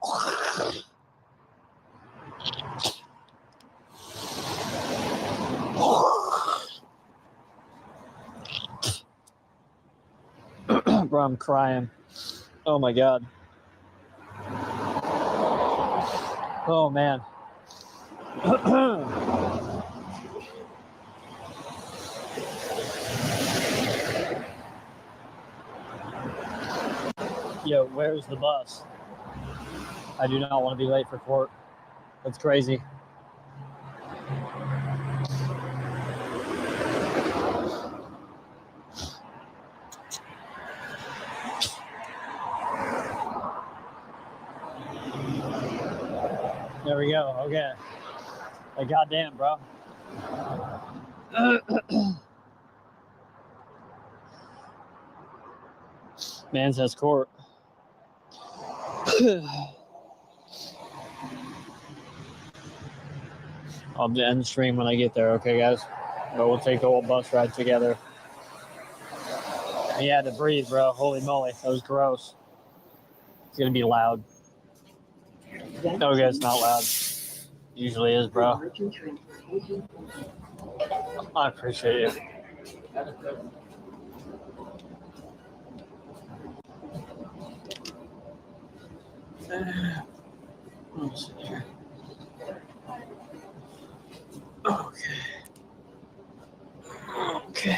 Bro, I'm crying. Oh my god. Oh man. Yo, where's the bus? I do not want to be late for court. That's crazy. There we go. Okay. Like, goddamn, bro. Man says court. I'll end the stream when I get there, okay, guys? But we'll take the whole bus ride together. He had to breathe, bro. Holy moly. That was gross. It's going to be loud. Okay, it's not loud. Usually is, bro. I appreciate it. Let's see here. Okay. Okay.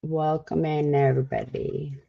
Welcome in, everybody.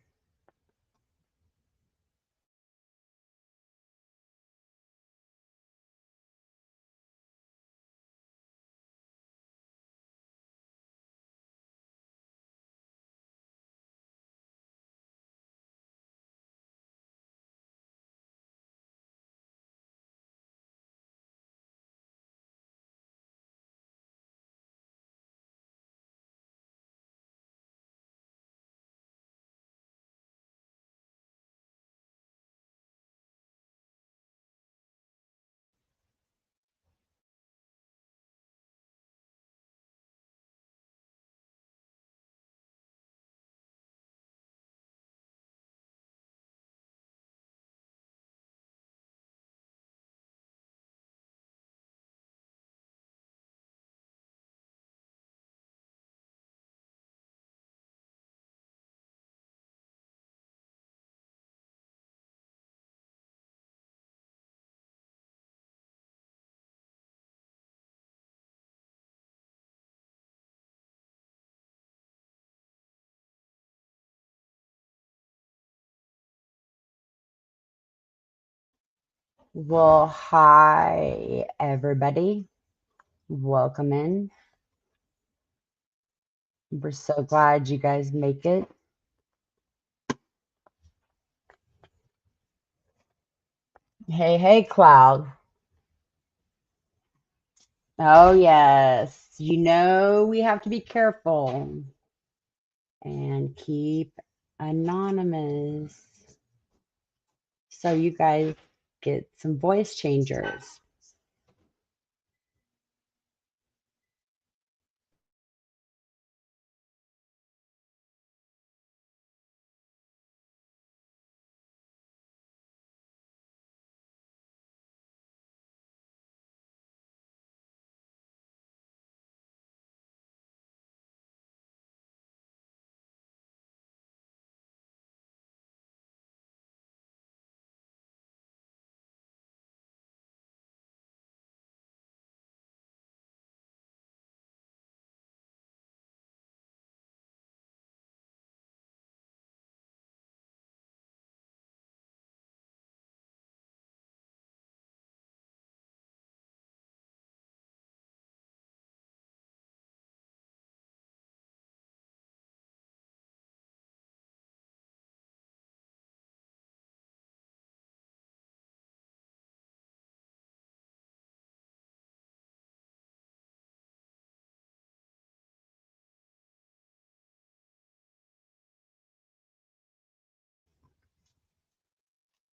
Well, hi, everybody. Welcome in. We're so glad you guys make it. Hey, hey, Cloud. Oh, yes. you know we have to be careful and keep anonymous so you guys get some voice changers.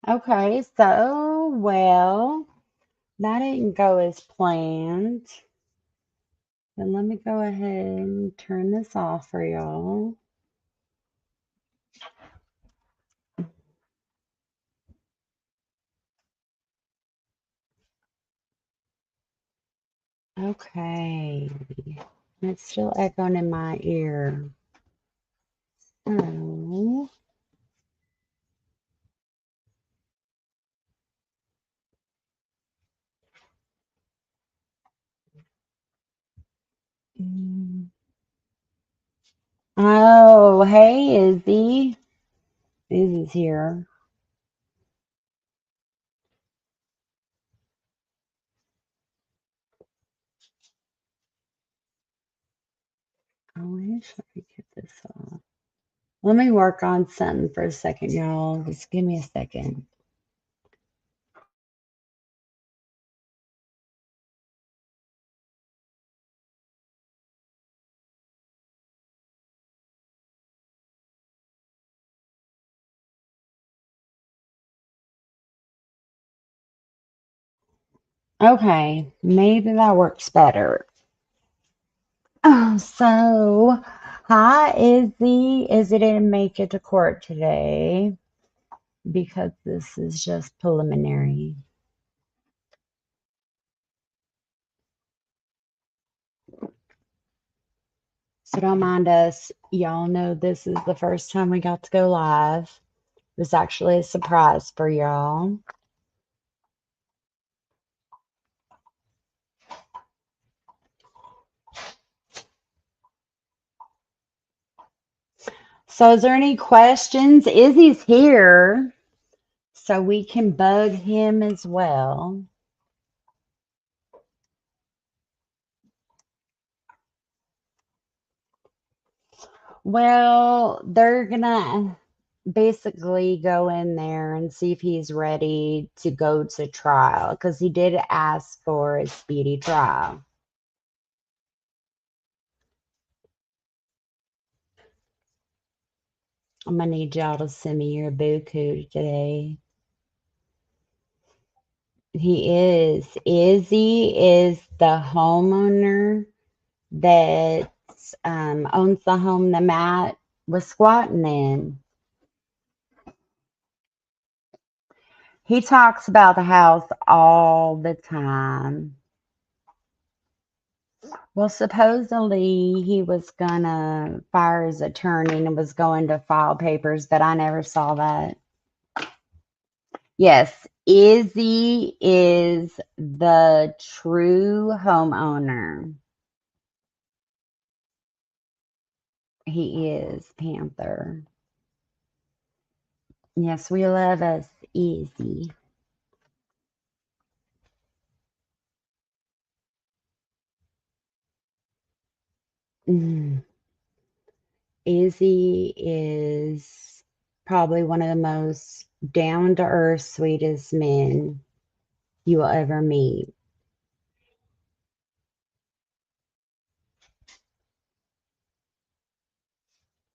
Okay, so, well, that didn't go as planned. Then let me go ahead and turn this off for y'all. Okay. It's still echoing in my ear. So, mm. Oh, hey, Izzy. Izzy's here. I wish I could get this off. Let me work on something for a second, y'all. Just give me a second. Okay, maybe that works better. Oh, so, hi, Izzy. Izzy didn't make it to court today because this is just preliminary. So don't mind us. Y'all know this is the first time we got to go live. It was actually a surprise for y'all. So is there any questions? Izzy's here, so we can bug him as well. Well, they're gonna basically go in there and see if he's ready to go to trial because he did ask for a speedy trial. I'm gonna need y'all to send me your buku today. He is. Izzy is the homeowner that owns the home that Matt was squatting in. He talks about the house all the time. Well, supposedly he was gonna fire his attorney and was going to file papers, but I never saw that. Yes, Izzy is the true homeowner. He is Panther. Yes, we love us Izzy. Mm. Izzy is probably one of the most down to earth, sweetest men you will ever meet.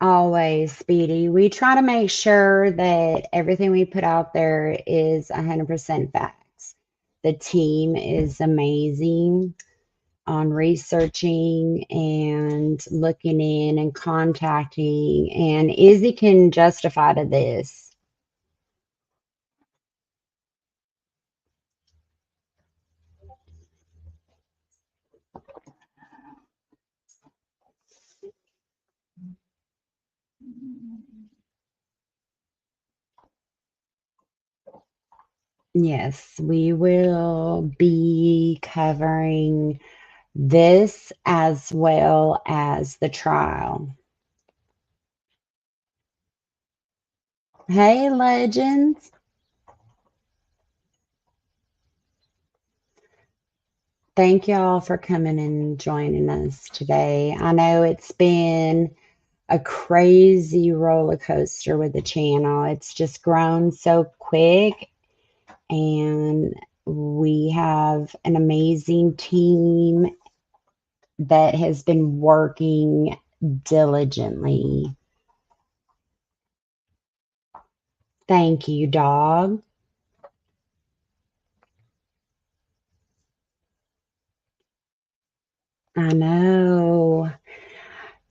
Always, Speedy. We try to make sure that everything we put out there is 100% facts. The team is amazing on researching and looking in and contacting, and Izzy can justify to this. Yes, we will be covering this as well as the trial. Hey, legends. Thank y'all for coming and joining us today. I know it's been a crazy roller coaster with the channel. It's just grown so quick, and we have an amazing team that has been working diligently. Thank you, dog. I know.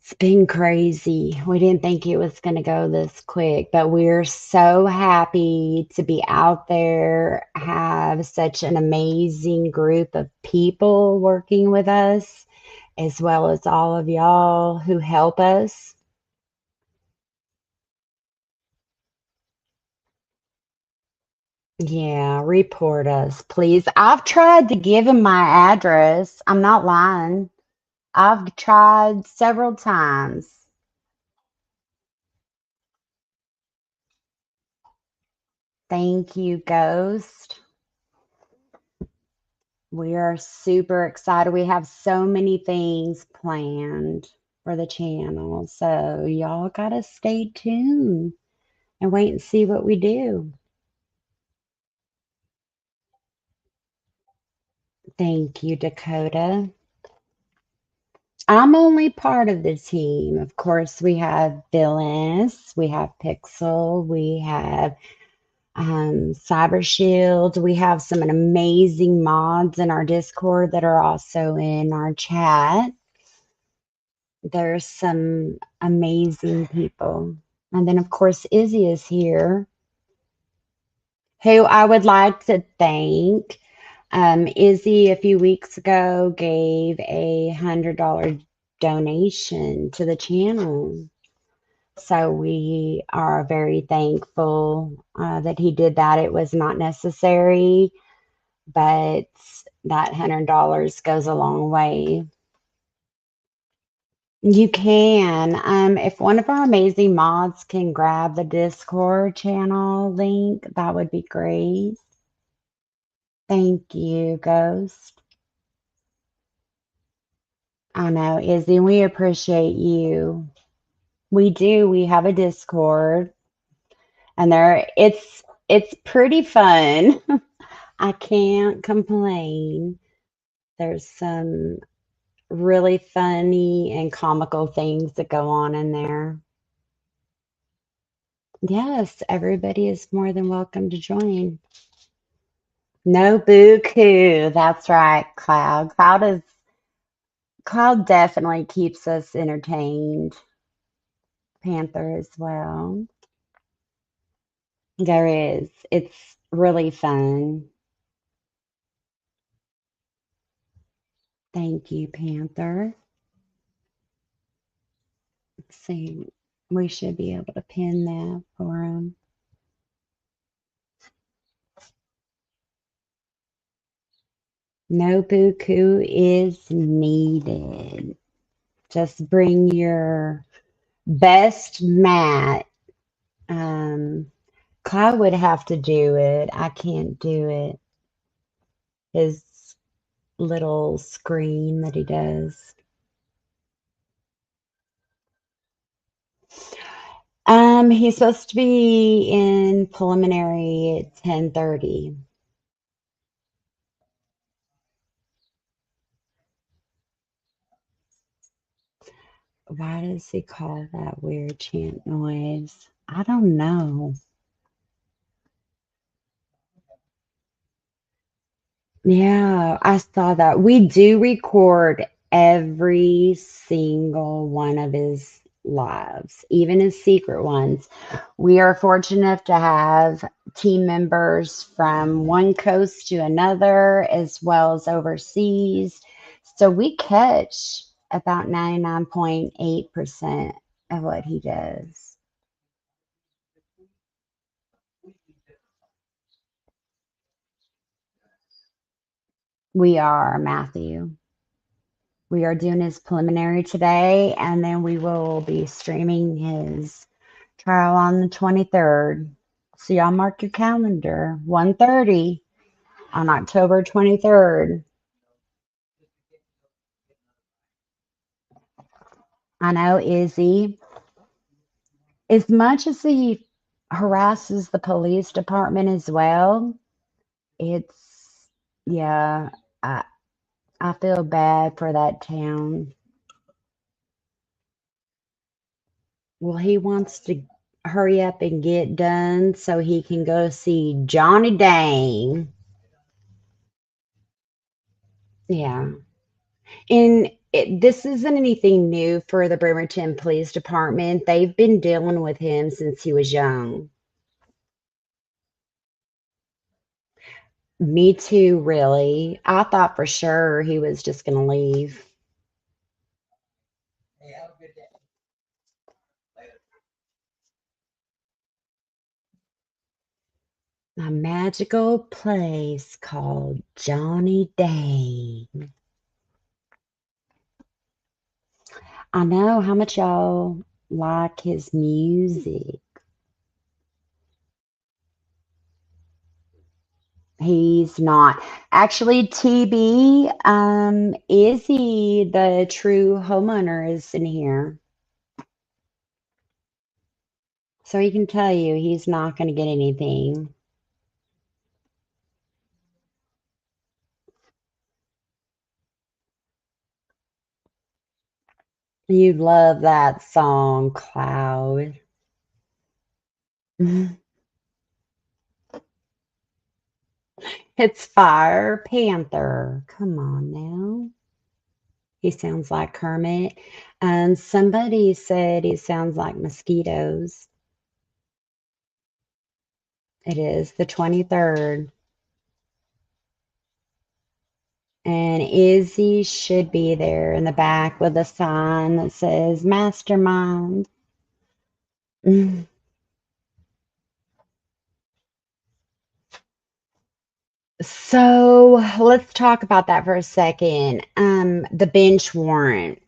It's been crazy. We didn't think it was going to go this quick, but we're so happy to be out there, have such an amazing group of people working with us, as well as all of y'all who help us. Yeah, report us, please. I've tried to give him my address. I'm not lying. I've tried several times. Thank you, Ghost. We are super excited. We have so many things planned for the channel. So y'all gotta stay tuned and wait and see what we do. Thank you, Dakota. I'm only part of the team. Of course, we have Villainous, we have Pixel, we have Cyber Shield. We have some amazing mods in our Discord that are also in our chat. There's some amazing people. And then, of course, Izzy is here, who I would like to thank. Izzy, a few weeks ago, gave a $100 donation to the channel. So we are very thankful that he did that. It was not necessary, but that $100 goes a long way. You can. If one of our amazing mods can grab the Discord channel link, that would be great. Thank you, Ghost. I know, Izzy, we appreciate you. We do. We have a Discord, and it's pretty fun. I can't complain. There's some really funny and comical things that go on in there. Yes, everybody is more than welcome to join. No boo-coo. That's right, Cloud. Cloud definitely keeps us entertained. Panther as well. There is. It's really fun. Thank you, Panther. Let's see. We should be able to pin that for him. No buku is needed. Just bring your best mat. Cloud would have to do it. I can't do it. His little screen that he does. He's supposed to be in preliminary at 10:30. Why does he call that weird chant noise? I don't know. Yeah, I saw that. We do record every single one of his lives, even his secret ones. We are fortunate enough to have team members from one coast to another, as well as overseas. So we catch about 99.8% of what he does. We are, Matthew. We are doing his preliminary today, and then we will be streaming his trial on the 23rd. So y'all mark your calendar, 1:30 on October 23rd. I know Izzy, as much as he harasses the police department as well, it's, yeah, I, I feel bad for that town. Well, he wants to hurry up and get done so he can go see Johnny Dang. Yeah. And this isn't anything new for the Bremerton Police Department. They've been dealing with him since he was young. Me too, really. I thought for sure he was just going to leave. A magical place called Johnny Dang. I know how much y'all like his music. He's not. Actually, TB, Izzy, the true homeowner, is in here. So he can tell you he's not going to get anything. You love that song, Cloud. It's Fire Panther. Come on now. He sounds like Kermit. And somebody said he sounds like mosquitoes. It is the 23rd. And Izzy should be there in the back with a sign that says Mastermind. So let's talk about that for a second. The bench warrant.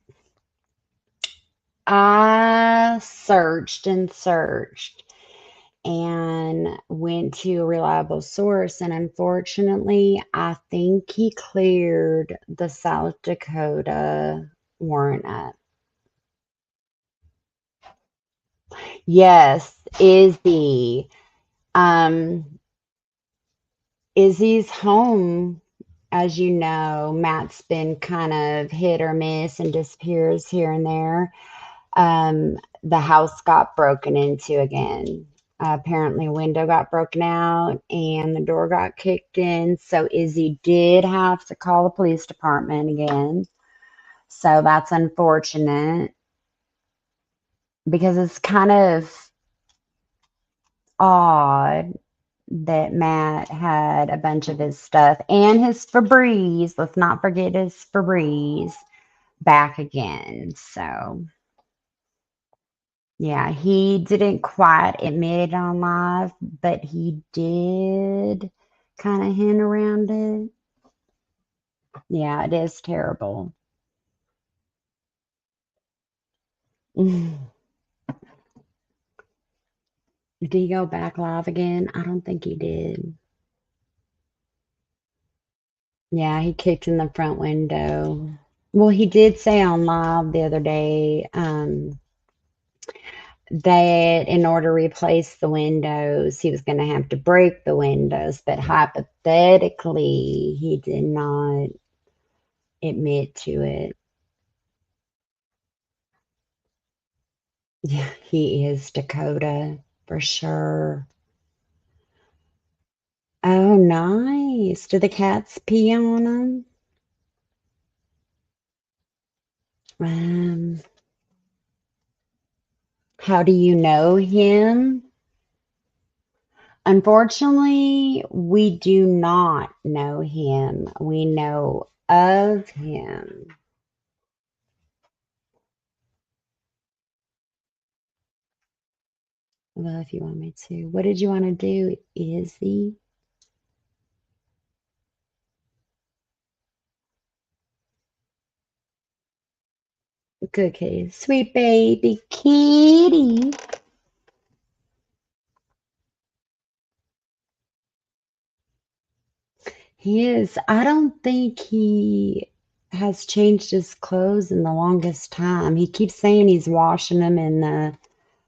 I searched and searched and went to a reliable source, and unfortunately, I think he cleared the South Dakota warrant up. Yes, Um, Izzy's home, as you know, Matt's been kind of hit or miss and disappears here and there. The house got broken into again. Apparently, a window got broken out and the door got kicked in. So Izzy did have to call the police department again. So that's unfortunate because it's kind of odd that Matt had a bunch of his stuff and his Febreze. Let's not forget his Febreze back again. So, yeah, he didn't quite admit it on live, but he did kind of hint around it. Yeah, it is terrible. Did he go back live again? I don't think he did. Yeah, he kicked in the front window. Well, he did say on live the other day, that in order to replace the windows, he was going to have to break the windows, but hypothetically, he did not admit to it. Yeah, he is Dakota for sure. Oh, nice. Do the cats pee on him? Um, how do you know him? Unfortunately, we do not know him. We know of him. Well, if you want me to. What did you want to do, Izzy? Good kitty. Sweet baby kitty. He is. I don't think he has changed his clothes in the longest time. He keeps saying he's washing them in the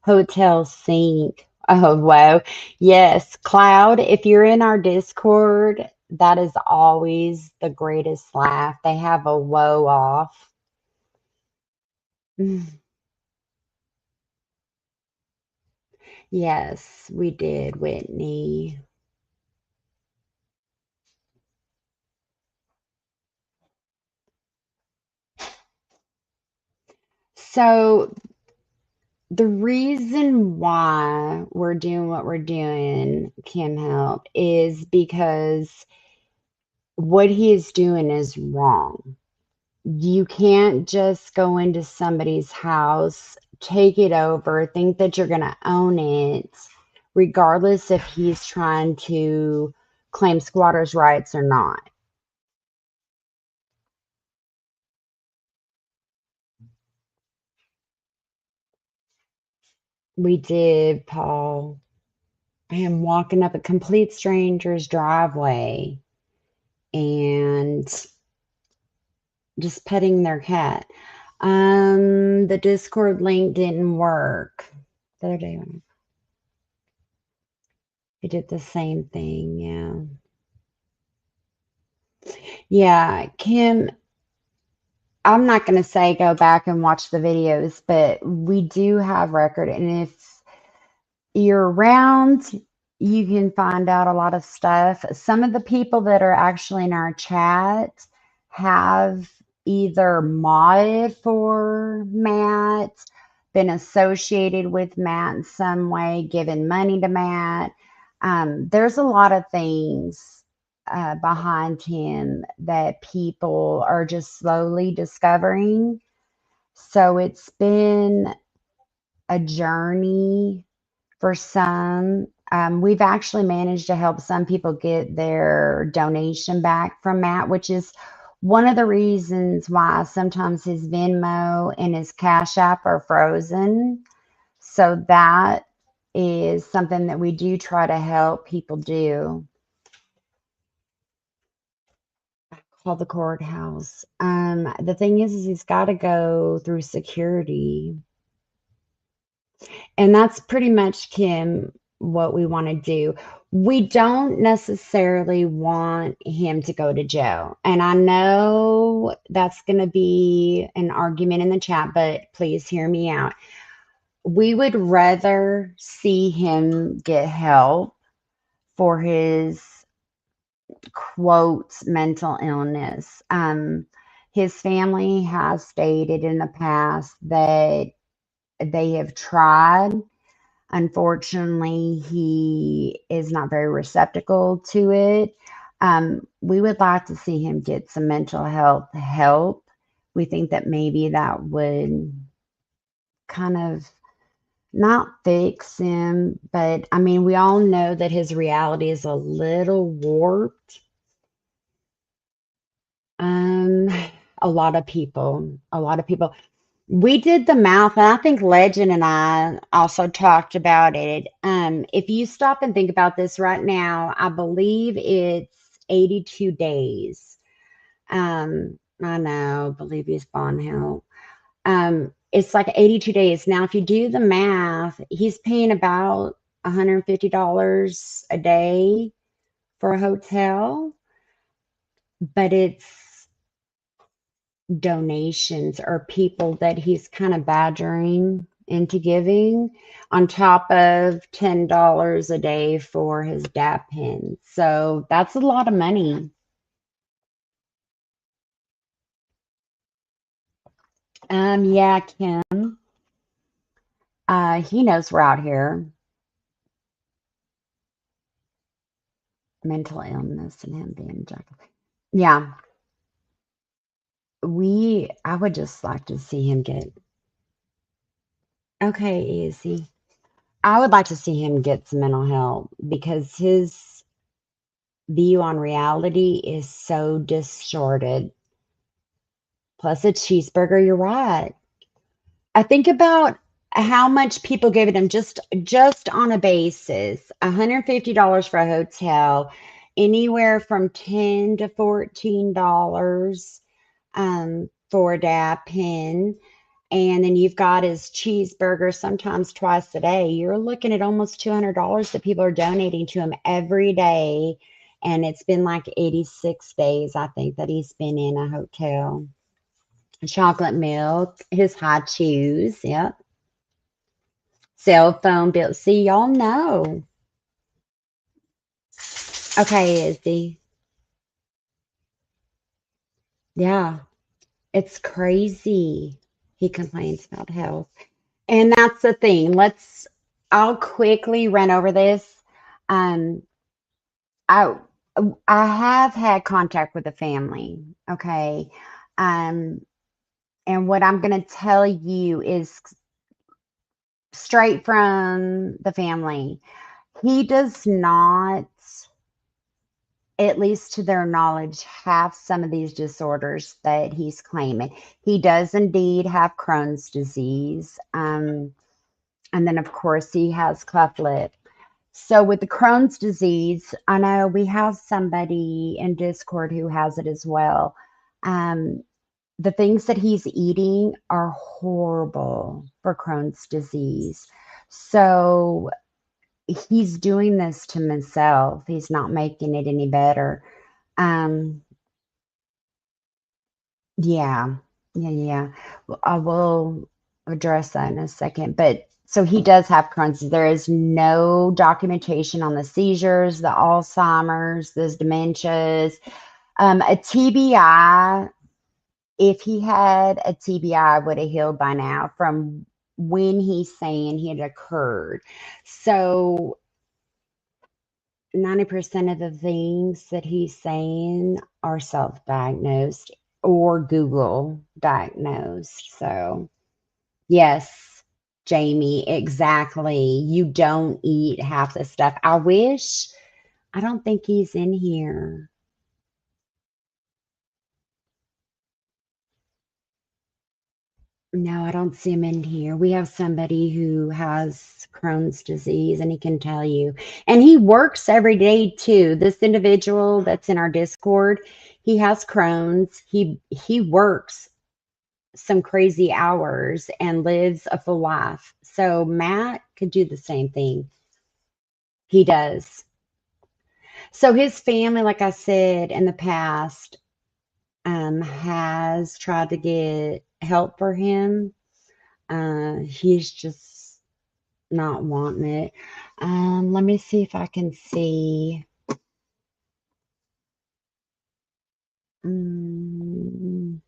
hotel sink. Oh, wow. Yes, Cloud, if you're in our Discord, that is always the greatest laugh. They have a woe off. Yes, we did, Whitney. So the reason why we're doing what we're doing, Kim Help, is because what he is doing is wrong. You can't just go into somebody's house, take it over, think that you're going to own it, regardless if he's trying to claim squatters' rights or not. We did, Paul. I am walking up a complete stranger's driveway and just petting their cat. The Discord link didn't work the other day when I did the same thing. Yeah. Yeah, Kim, I'm not going to say go back and watch the videos, but we do have record. And if you're around, you can find out a lot of stuff. Some of the people that are actually in our chat have either modded for Matt, been associated with Matt in some way, given money to Matt. There's a lot of things behind him that people are just slowly discovering. So it's been a journey for some. We've actually managed to help some people get their donation back from Matt, which is one of the reasons why sometimes his Venmo and his Cash App are frozen. So that is something that we do try to help people do. Call the courthouse. The thing is he's got to go through security. And that's pretty much, Kim, what we want to do. We don't necessarily want him to go to jail. And I know that's going to be an argument in the chat, but please hear me out. We would rather see him get help for his quote mental illness. His family has stated in the past that they have tried. Unfortunately, he is not very receptacle to it. We would like to see him get some mental health help. We think that maybe that would kind of not fix him, but I mean, we all know that his reality is a little warped. Um, a lot of people. We did the math, and I think Legend and I also talked about it. If you stop and think about this right now, I believe it's 82 days. I know, believe he's bond help. It's like 82 days. Now, if you do the math, he's paying about $150 a day for a hotel, but it's donations or people that he's kind of badgering into giving on top of $10 a day for his DAP pin. So that's a lot of money. Yeah, Kim. He knows we're out here. Mental illness and him being Jack. Yeah, I would just like to see him get okay, easy. I would like to see him get some mental help because his view on reality is so distorted. Plus a cheeseburger, you're right. I think about how much people gave him just on a basis, $150 for a hotel, anywhere from $10 to $14 for a dab pin. And then you've got his cheeseburger sometimes twice a day. You're looking at almost $200 that people are donating to him every day. And it's been like 86 days, I think, that he's been in a hotel. Chocolate milk, his high chews, yep. Cell phone bill. See, y'all know. Okay, Izzy. Yeah, it's crazy. He complains about health. And that's the thing. I'll quickly run over this. Um, I I have had contact with the family, okay? Um, and what I'm going to tell you is straight from the family. He does not, at least to their knowledge, have some of these disorders that he's claiming. He does indeed have Crohn's disease. And then, of course, he has cleft lip. So, with the Crohn's disease, I know we have somebody in Discord who has it as well. Um, the things that he's eating are horrible for Crohn's disease. So, he's doing this to himself. He's not making it any better. Um, yeah, yeah. Well, I will address that in a second. But so he does have Crohn's. There is no documentation on the seizures, the Alzheimer's, those dementias. A TBI, if he had a TBI, would have healed by now from when he's saying it occurred. So 90% of the things that he's saying are self-diagnosed or Google diagnosed. So, yes, Jamie, exactly. You don't eat half the stuff. I don't think he's in here. No, I don't see him in here. We have somebody who has Crohn's disease and he can tell you. And he works every day too. This individual that's in our Discord, he has Crohn's. He works some crazy hours and lives a full life. So Matt could do the same thing. He does. So his family, like I said in the past, has tried to get help for him. He's just not wanting it. Let me see if I can see. Mm,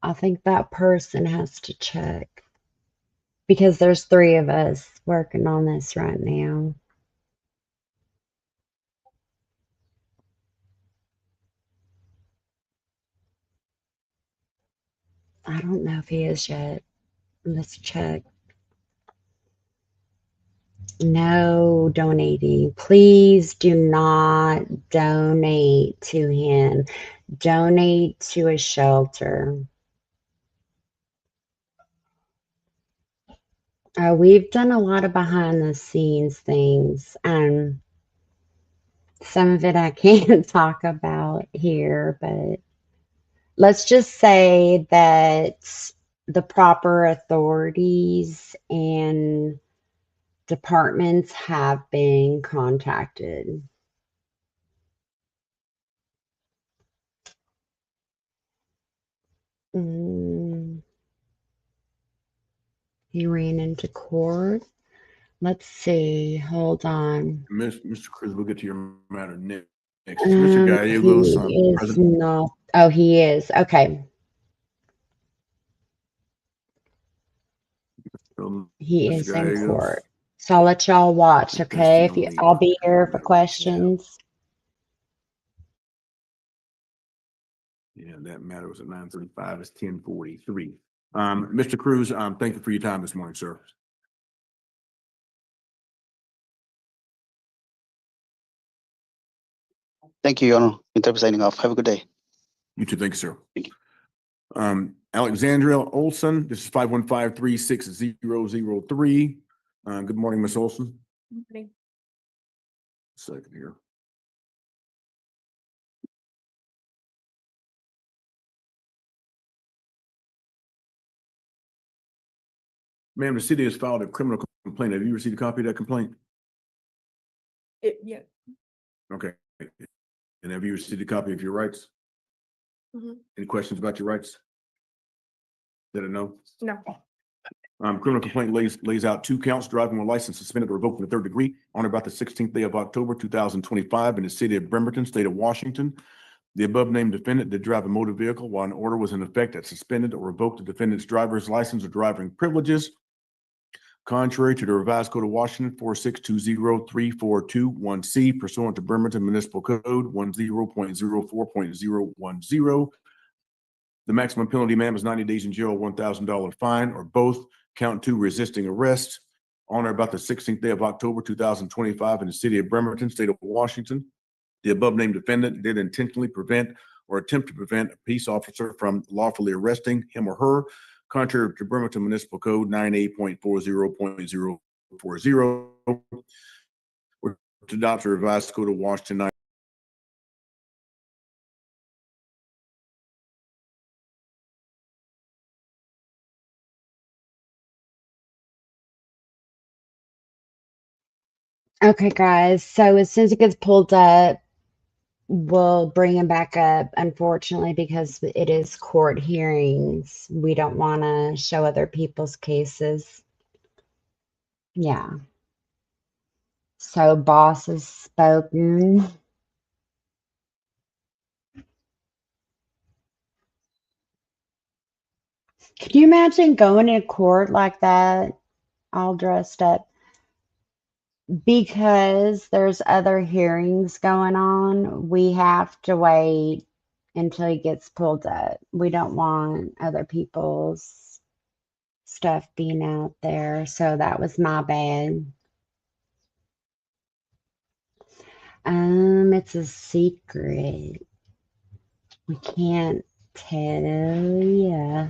I think that person has to check because there's three of us working on this right now. I don't know if he is yet. Let's check. No donating. Please do not donate to him. Donate to a shelter. We've done a lot of behind the scenes things. Some of it I can't talk about here, but let's just say that the proper authorities and departments have been contacted. Mm, He ran into court. Let's see. Hold on. Mr. Cruz, we'll get to your matter next. Mr. Gallegos, He is President. not. Oh, he is. Okay. He Mr. is in Gallegos. court. So I'll let y'all watch, okay? I'll be here for questions. Yeah, that matter was at 9:35. It's 10:43. Mr. Cruz, thank you for your time this morning, sir. Thank you, Your Honor. Interpreter signing off. Have a good day. You too. Thank you, sir. Thank you. Alexandria Olson, this is 515-36003. Good morning, Miss Olson. Good morning. Second here. Ma'am, the city has filed a criminal complaint. Have you received a copy of that complaint? Yeah. Okay. And have you received a copy of your rights? Mhm. Any questions about your rights? Did I know? No. Criminal complaint lays out 2 counts: driving with license suspended or revoked in the 3rd degree on or about the 16th day of October 2025 in the city of Bremerton, state of Washington. The above named defendant did drive a motor vehicle while an order was in effect that suspended or revoked the defendant's driver's license or driving privileges. Contrary to the revised code of Washington 4620342-1C pursuant to Bremerton Municipal Code 10.04.010. The maximum penalty, ma'am, is 90 days in jail, $1,000 fine, or both. Count 2, resisting arrest on or about the 16th day of October 2025 in the city of Bremerton, state of Washington. The above named defendant did intentionally prevent or attempt to prevent a peace officer from lawfully arresting him or her, contrary to Bremerton Municipal Code 98.40.040, or to adopt the revised code of Washington. Okay, guys. So as soon as it gets pulled up, we'll bring him back up. Unfortunately, because it is court hearings, we don't want to show other people's cases. Yeah. So boss has spoken. Can you imagine going to court like that, all dressed up? Because there's other hearings going on, we have to wait until he gets pulled up. We don't want other people's stuff being out there. So that was my bad. It's a secret. We can't tell ya.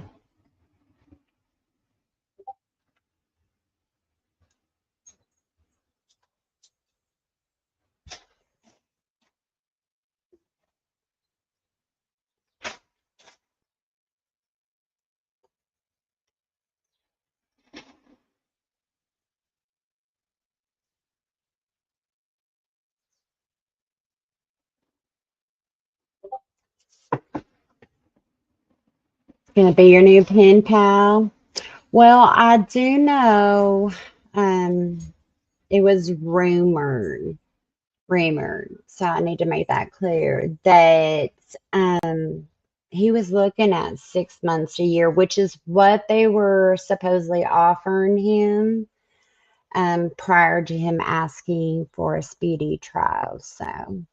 Gonna be your new pen pal. Well, I do know it was rumored, so I need to make that clear that he was looking at 6 months a year, which is what they were supposedly offering him prior to him asking for a speedy trial. So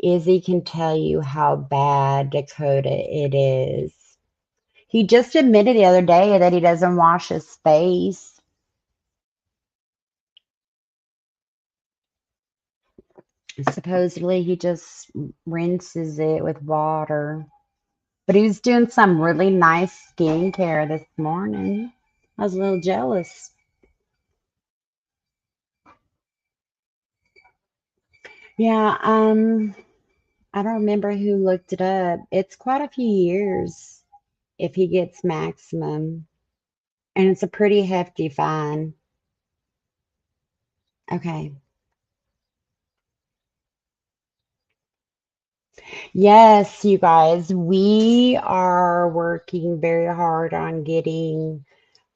Izzy can tell you how bad Dakota it is. He just admitted the other day that he doesn't wash his face. Supposedly he just rinses it with water. But he was doing some really nice skincare this morning. I was a little jealous. Yeah, I don't remember who looked it up. It's quite a few years if he gets maximum. And it's a pretty hefty fine. Okay. Yes, you guys, we are working very hard on getting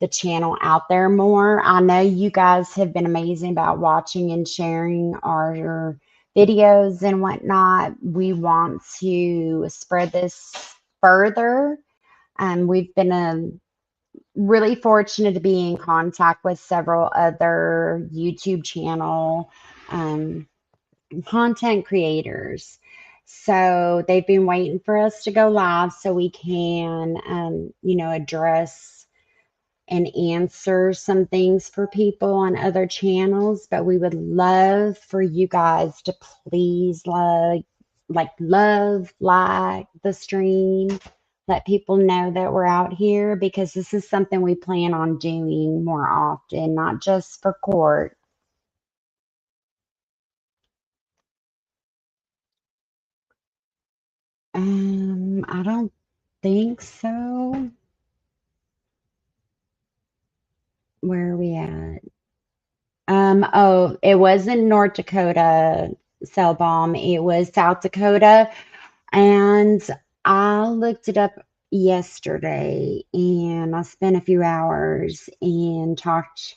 the channel out there more. I know you guys have been amazing about watching and sharing our videos and whatnot. We want to spread this further. We've been really fortunate to be in contact with several other YouTube channel content creators. So they've been waiting for us to go live so we can, address and answer some things for people on other channels. But we would love for you guys to please love the stream, let people know that we're out here, because this is something we plan on doing more often, not just for court. I don't think so. Where are we at? Oh, it wasn't North Dakota, cell bomb. It was South Dakota. And I looked it up yesterday and I spent a few hours and talked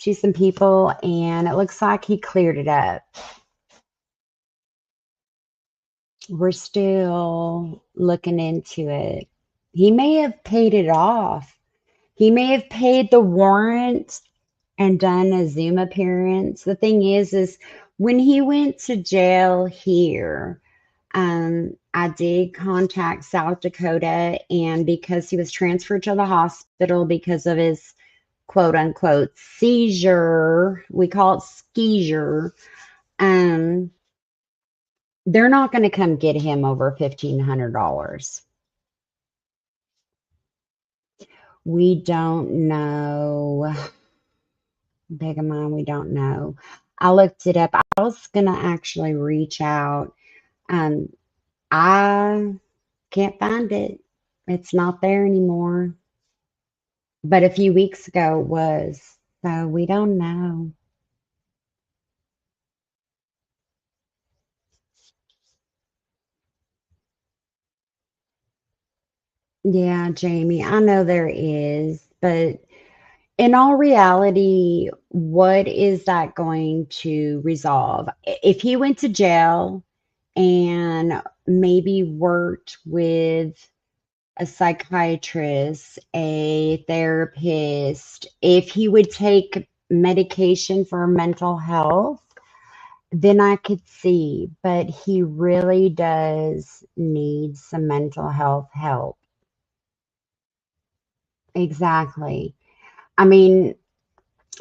to some people, and it looks like he cleared it up. We're still looking into it. He may have paid it off. He may have paid the warrant and done a Zoom appearance. The thing is when he went to jail here, I did contact South Dakota, and because he was transferred to the hospital because of his quote unquote seizure, we call it skeezer, they're not going to come get him over $1,500. We don't know. Big of mine, we don't know. I looked it up. I was going to actually reach out. I can't find it. It's not there anymore. But a few weeks ago it was. So we don't know. Yeah, Jamie, I know there is, but in all reality, what is that going to resolve? If he went to jail and maybe worked with a psychiatrist, a therapist, if he would take medication for mental health, then I could see, but he really does need some mental health help. Exactly. I mean,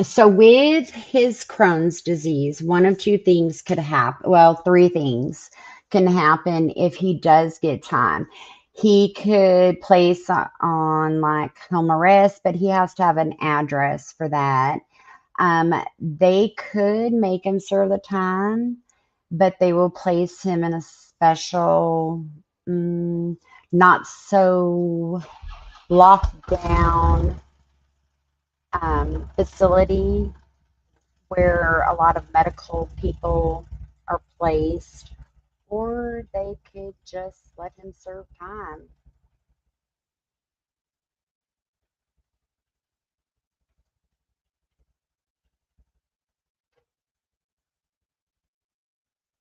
so with his Crohn's disease, one of two things could happen. Well, three things can happen if he does get time. He could place on like home arrest, but he has to have an address for that. They could make him serve the time, but they will place him in a special, not so locked down facility where a lot of medical people are placed, or they could just let him serve time.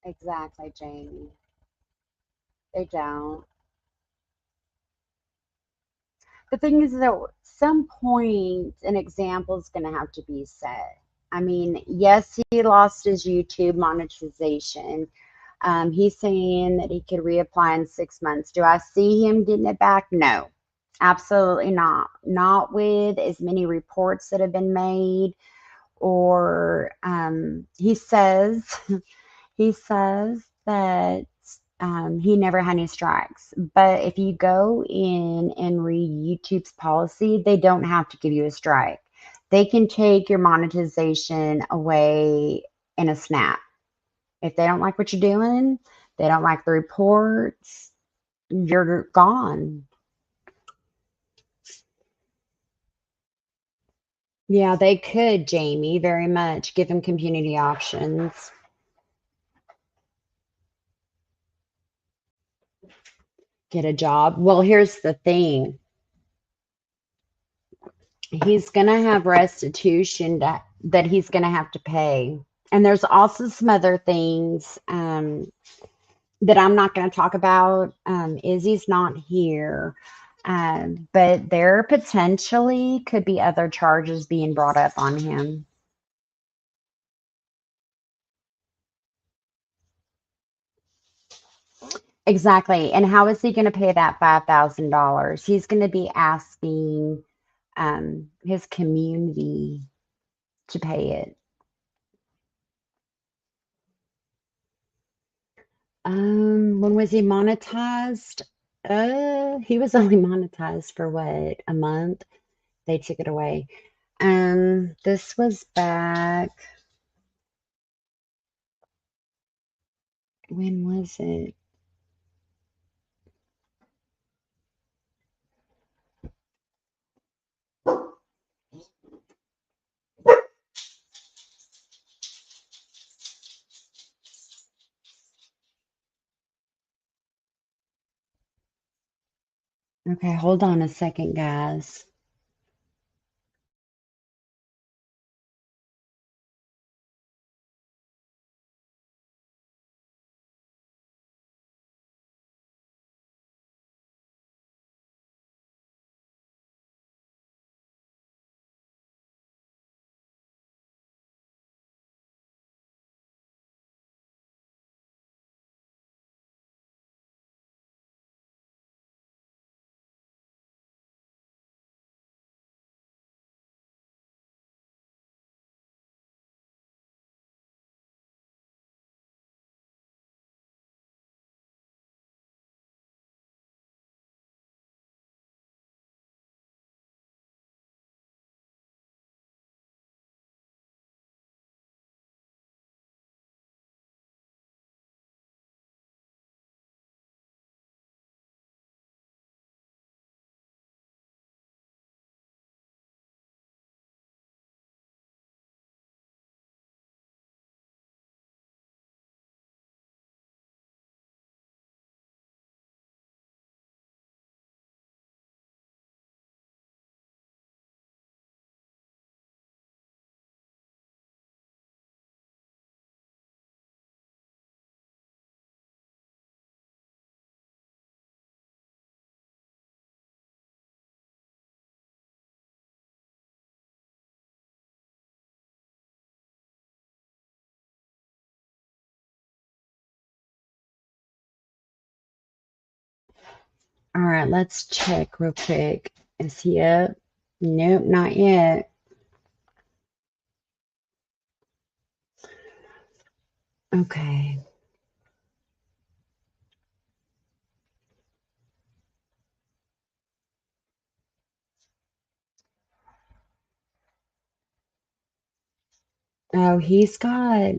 Exactly, Jamie. They don't. The thing is that at some point an example is going to have to be set. I mean, yes, he lost his YouTube monetization. He's saying that he could reapply in 6 months. Do I see him getting it back? No, absolutely not. Not with as many reports that have been made. Or he says he says that he never had any strikes. But if you go in and read YouTube's policy, they don't have to give you a strike. They can take your monetization away in a snap. If they don't like what you're doing, they don't like the reports, you're gone. Yeah, they could, Jamie, very much. Give him community options. Get a job. Well, here's the thing. he's gonna have restitution that he's gonna have to pay. And there's also some other things that I'm not going to talk about. Izzy's not here, but there potentially could be other charges being brought up on him. Exactly. And how is he going to pay that $5,000? He's going to be asking his community to pay it. When was he monetized? He was only monetized for what, a month? They took it away. This was back. When was it? Okay, hold on a second, guys. All right, let's check real quick. Is he up? Nope, not yet. Okay. Oh, he's got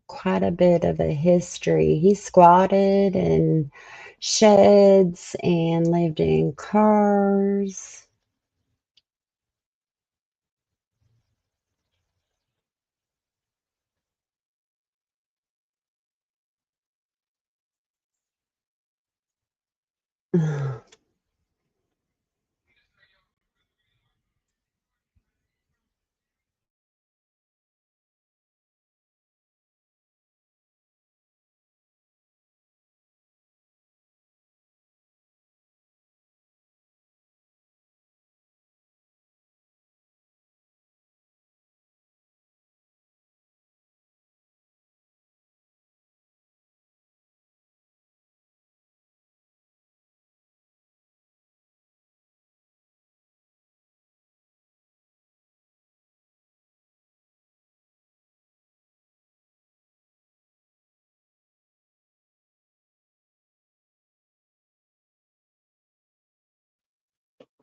quite a bit of a history. He squatted in sheds and lived in cars.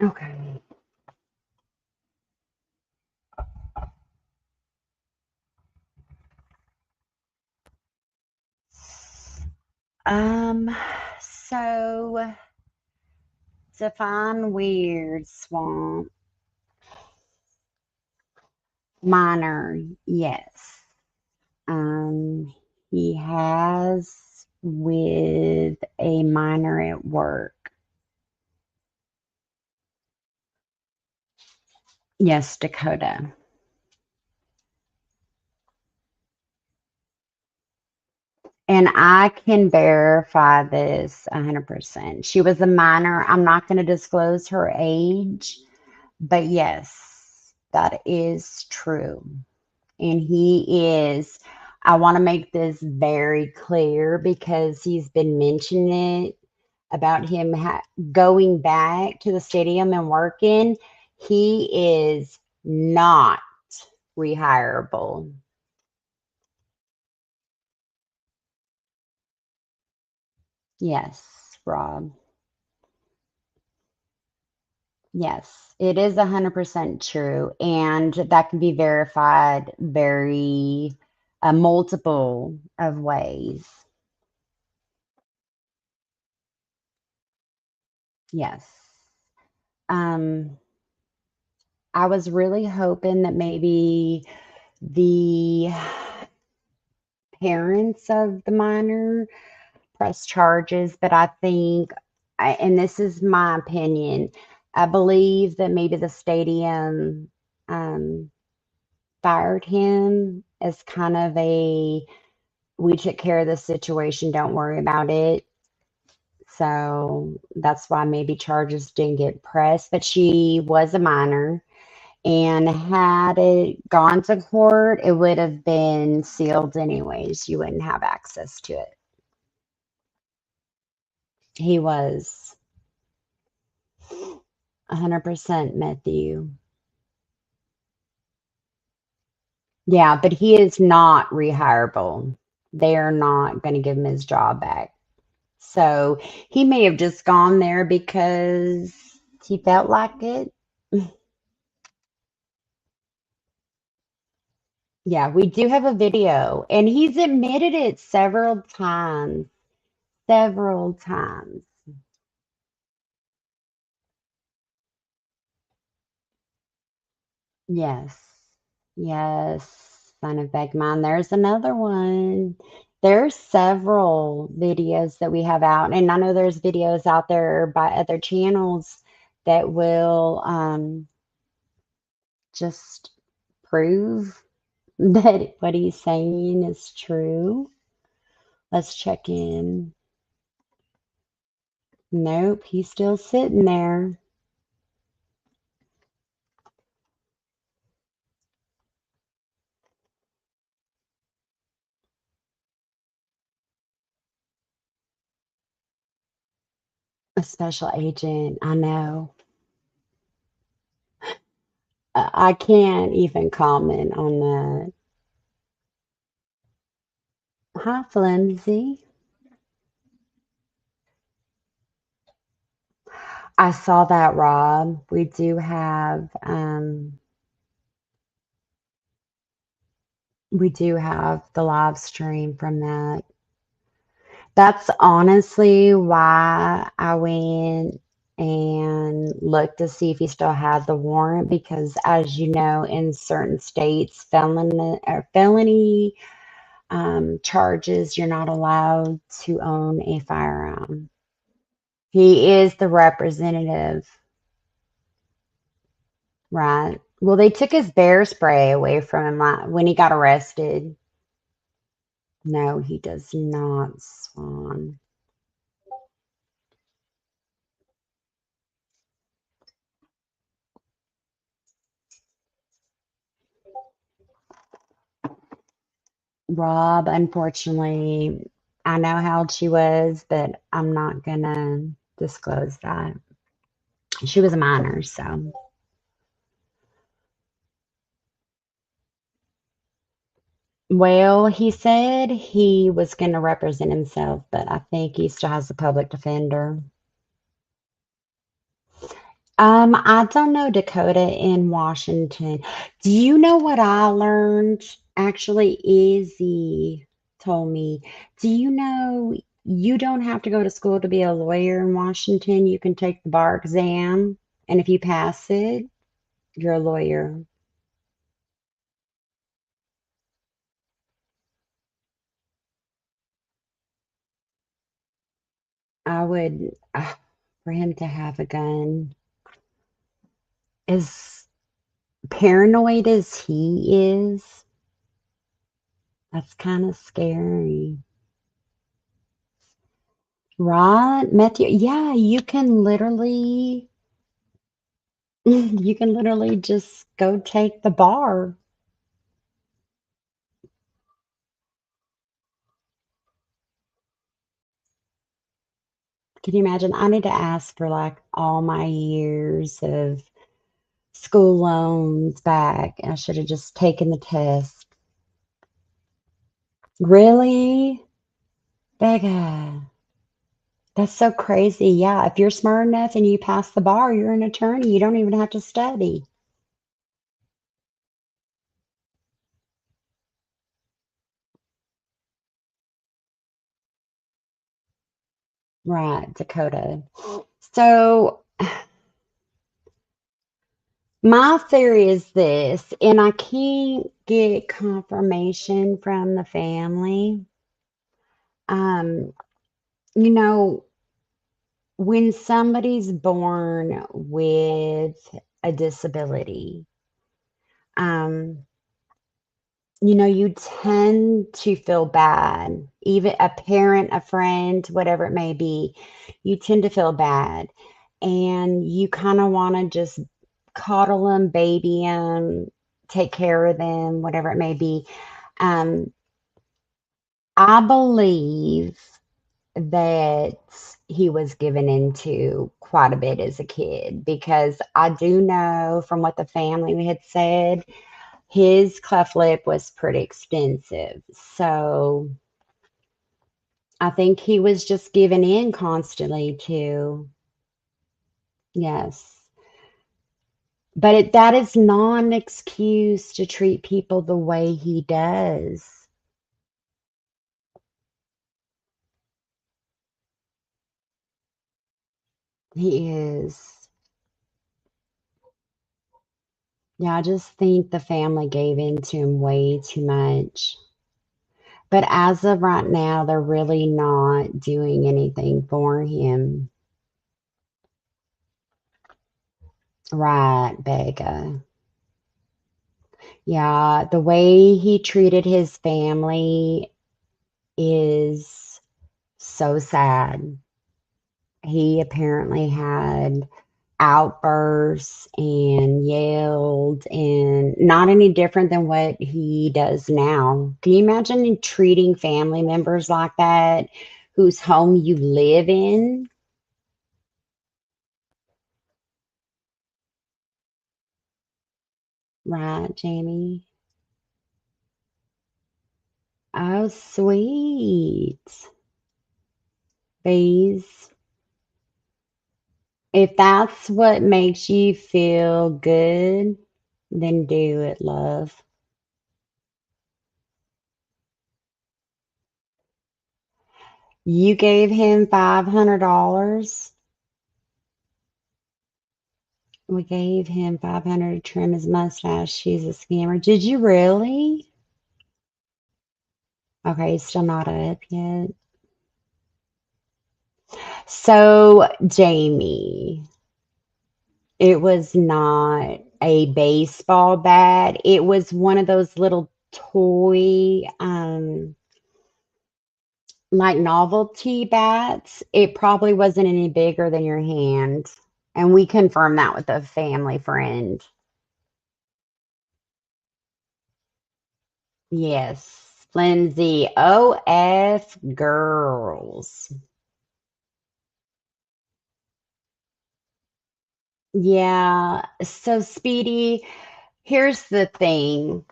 Okay. Um, so define weird, Swamp. Minor, yes. Um, he has with a minor at work. Yes, Dakota. And I can verify this 100%. She was a minor. I'm not going to disclose her age, but yes, that is true. And I want to make this very clear because he's been mentioning it about him going back to the stadium and working. He is not rehireable. Yes, Rob. Yes, it is 100% true. And that can be verified very multiple of ways. Yes. Um, I was really hoping that maybe the parents of the minor press charges, but I think, and this is my opinion, I believe that maybe the stadium um, fired him as kind of we took care of the situation, don't worry about it. So that's why maybe charges didn't get pressed, but she was a minor. And had it gone to court, it would have been sealed anyways. You wouldn't have access to it. He was 100% Matthew. Yeah, but he is not rehireable. They are not going to give him his job back. So he may have just gone there because he felt like it. Yeah, we do have a video, and he's admitted it several times. Several times. Yes. Yes. Son of Beckman. There's another one. There's several videos that we have out, and I know there's videos out there by other channels that will just prove that what he's saying is true. Let's check in. Nope, he's still sitting there. A special agent, I know. I can't even comment on that. Hi, Flimsy. I saw that, Rob. We do have the live stream from that. That's honestly why I went and looked to see if he still had the warrant because, as you know, in certain states, felony charges, you're not allowed to own a firearm. He is the representative, right? Well, they took his bear spray away from him when he got arrested. No, he does not, Swan. Rob, unfortunately, I know how old she was, but I'm not gonna disclose that. She was a minor, so. Well, he said he was going to represent himself, but I think he still has a public defender. I don't know Dakota in Washington. Do you know what I learned? Actually, Izzy told me. Do you know you don't have to go to school to be a lawyer in Washington? You can take the bar exam, and if you pass it, you're a lawyer. I would, for him to have a gun is paranoid as he is, that's kind of scary. Right, Matthew? Yeah, you can literally just go take the bar. Can you imagine? I need to ask for like all my years of school loans back. I should have just taken the test. Really? Becca, that's so crazy. Yeah, if you're smart enough and you pass the bar, you're an attorney. You don't even have to study. Right, Dakota. So my theory is this, and I can't get confirmation from the family. Um, you know, when somebody's born with a disability, um, you tend to feel bad. Even a parent, a friend, whatever it may be, you tend to feel bad. And you kind of want to just coddle them, baby them, take care of them, whatever it may be. Um, I believe that he was given into quite a bit as a kid because I do know from what the family had said, his cleft lip was pretty extensive. So I think he was just given in constantly to, yes. But that is not an excuse to treat people the way he does. He is. Yeah, I just think the family gave in to him way too much. But as of right now, they're really not doing anything for him. Right, Becca. Yeah, the way he treated his family is so sad. He apparently had outbursts and yelled and not any different than what he does now. Can you imagine treating family members like that whose home you live in? Right, Jamie? Oh, sweet. Bees. If that's what makes you feel good, then do it, love. You gave him $500. We gave him 500 to trim his mustache. She's a scammer. Did you really? Okay, he's still not up yet. So, Jamie, it was not a baseball bat. It was one of those little toy, like novelty bats. It probably wasn't any bigger than your hand. And we confirmed that with a family friend. Yes, Lindsay. OF girls. Yeah. So, Speedy, here's the thing.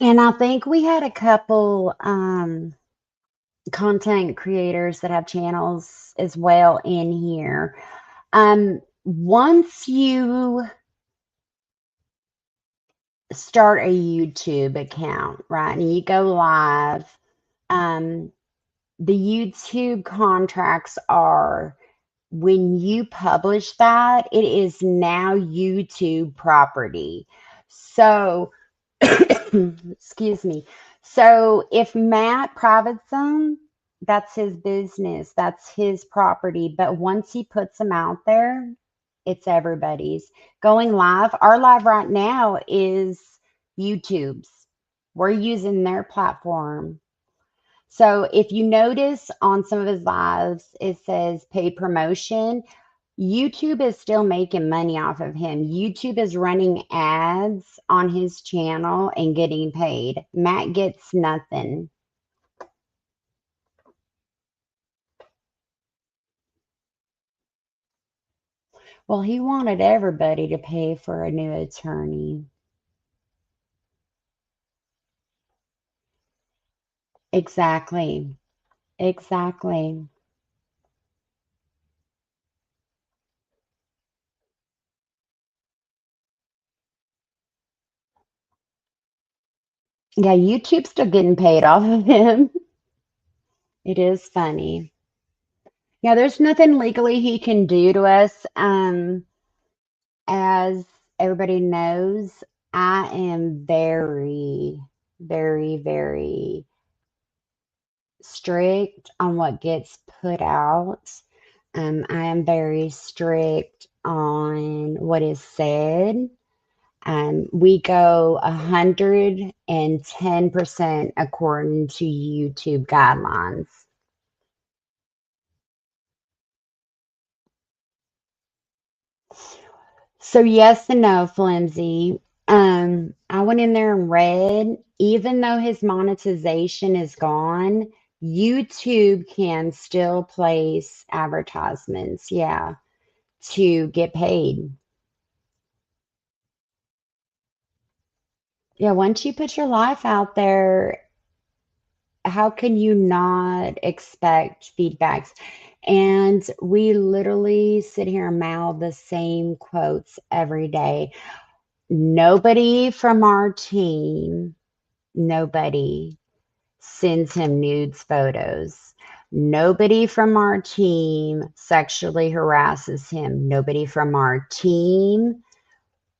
And I think we had a couple content creators that have channels as well in here. Once you start a YouTube account, right, and you go live, um, the YouTube contracts are when you publish that, it is now YouTube property. So, excuse me. So if Matt privates them, that's his business, that's his property. But once he puts them out there, It's everybody's. Going live, our live right now is YouTube's. We're using their platform. So if you notice on some of his lives, it says paid promotion. YouTube is still making money off of him. YouTube is running ads on his channel and getting paid. Matt gets nothing. Well, he wanted everybody to pay for a new attorney. Exactly. Exactly. Yeah, YouTube's still getting paid off of him. It is funny. Yeah, there's nothing legally he can do to us. As everybody knows, I am very, very, very strict on what gets put out. I am very strict on what is said. We go 110% according to YouTube guidelines. So yes and no, Flimsy. I went in there and read, even though his monetization is gone, YouTube can still place advertisements, yeah, to get paid. Yeah, once you put your life out there, how can you not expect feedbacks? And we literally sit here and mouth the same quotes every day. Nobody from our team, nobody sends him nudes photos. Nobody from our team sexually harasses him. Nobody from our team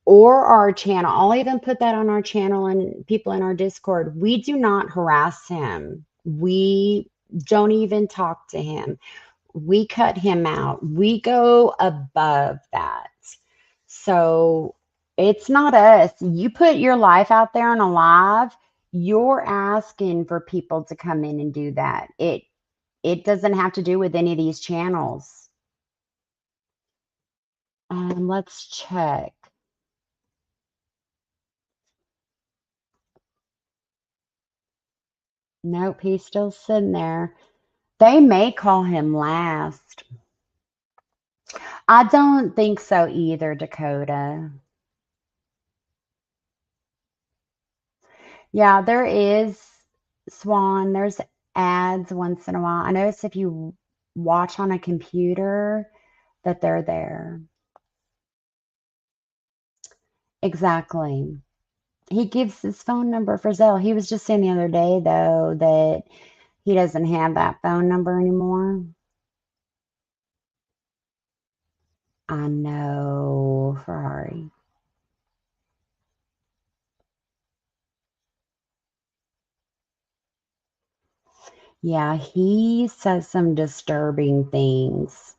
or our channel. I'll even put that on our channel and people in our Discord. We do not harass him. We don't even talk to him. We cut him out. We go above that. So it's not us. You put your life out there on a live, you're asking for people to come in and do that. It doesn't have to do with any of these channels. Let's check. Nope, he's still sitting there. They may call him last. I don't think so either, Dakota. Yeah, there is, Swan. There's ads once in a while. I notice if you watch on a computer that they're there. Exactly. He gives his phone number for Zelle. He was just saying the other day, though, that he doesn't have that phone number anymore. I know, Ferrari. Yeah, he says some disturbing things.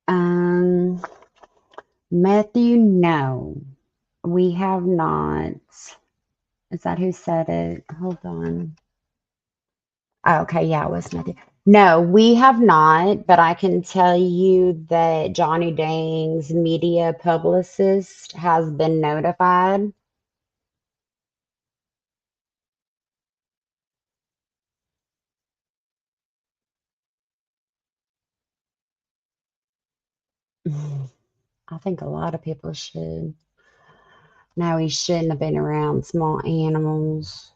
Um, Matthew, no, we have not. Is that who said it? Hold on. Oh, okay, yeah, it was Matthew. No, we have not, but I can tell you that Johnny Dang's media publicist has been notified. I think a lot of people should. No, he shouldn't have been around small animals.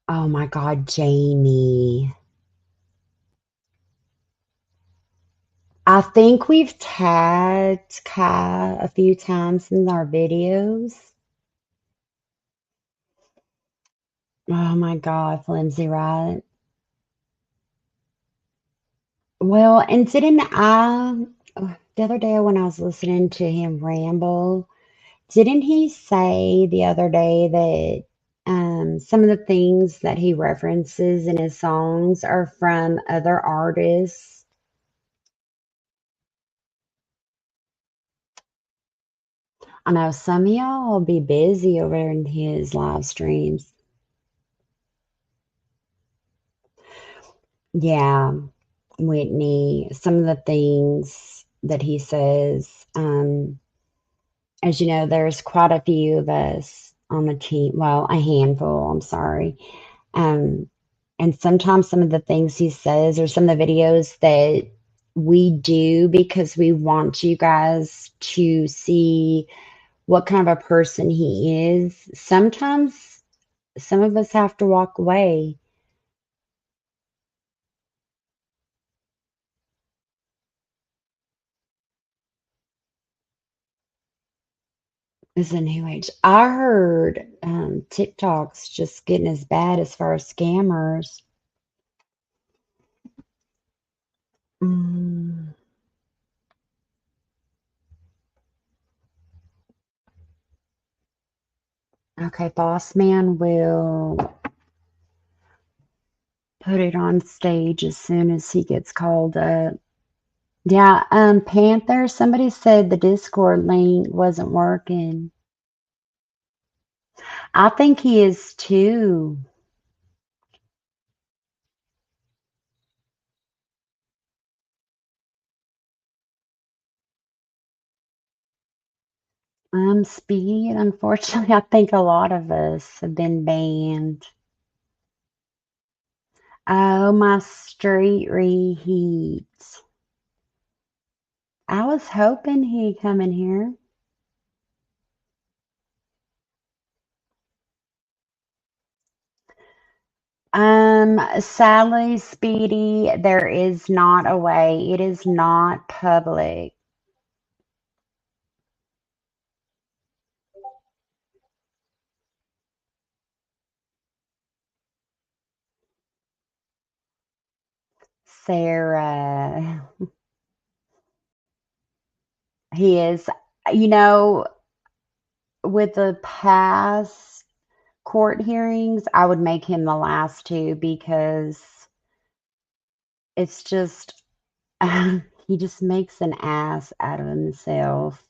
Oh my God, Jamie. I think we've tagged Kai a few times in our videos. Oh my God, Flimsy, right? Well, and didn't I, the other day when I was listening to him ramble, Didn't he say the other day that some of the things that he references in his songs are from other artists? I know some of y'all will be busy over in his live streams. Yeah, Whitney, some of the things that he says, as you know, there's quite a few of us on the team. Well, a handful, I'm sorry. Um, and sometimes some of the things he says or some of the videos that we do because we want you guys to see what kind of a person he is. Sometimes some of us have to walk away. Is a new age. I heard TikTok's just getting as bad as far as scammers. Mm. Okay, Boss Man will put it on stage as soon as he gets called up. Yeah, Panther, somebody said the Discord link wasn't working. I think he is too. Speed, unfortunately, I think a lot of us have been banned. Oh, my street reheat. I was hoping he'd come in here. Sadly, Speedy, there is not a way. It is not public. Sarah, he is, you know, with the past court hearings, I would make him the last two because it's just, he just makes an ass out of himself.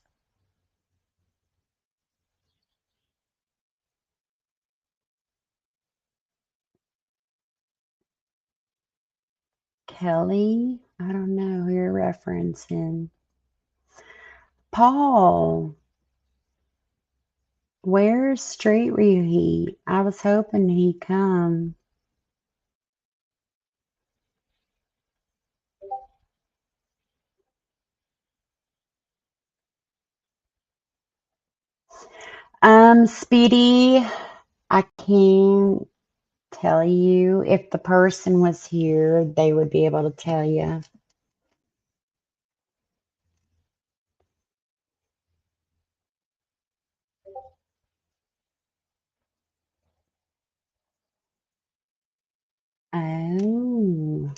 Kelly, I don't know who you're referencing. Paul, where's Street Reheat? I was hoping he'd come. Speedy, I can't tell you. If the person was here, they would be able to tell you. Oh.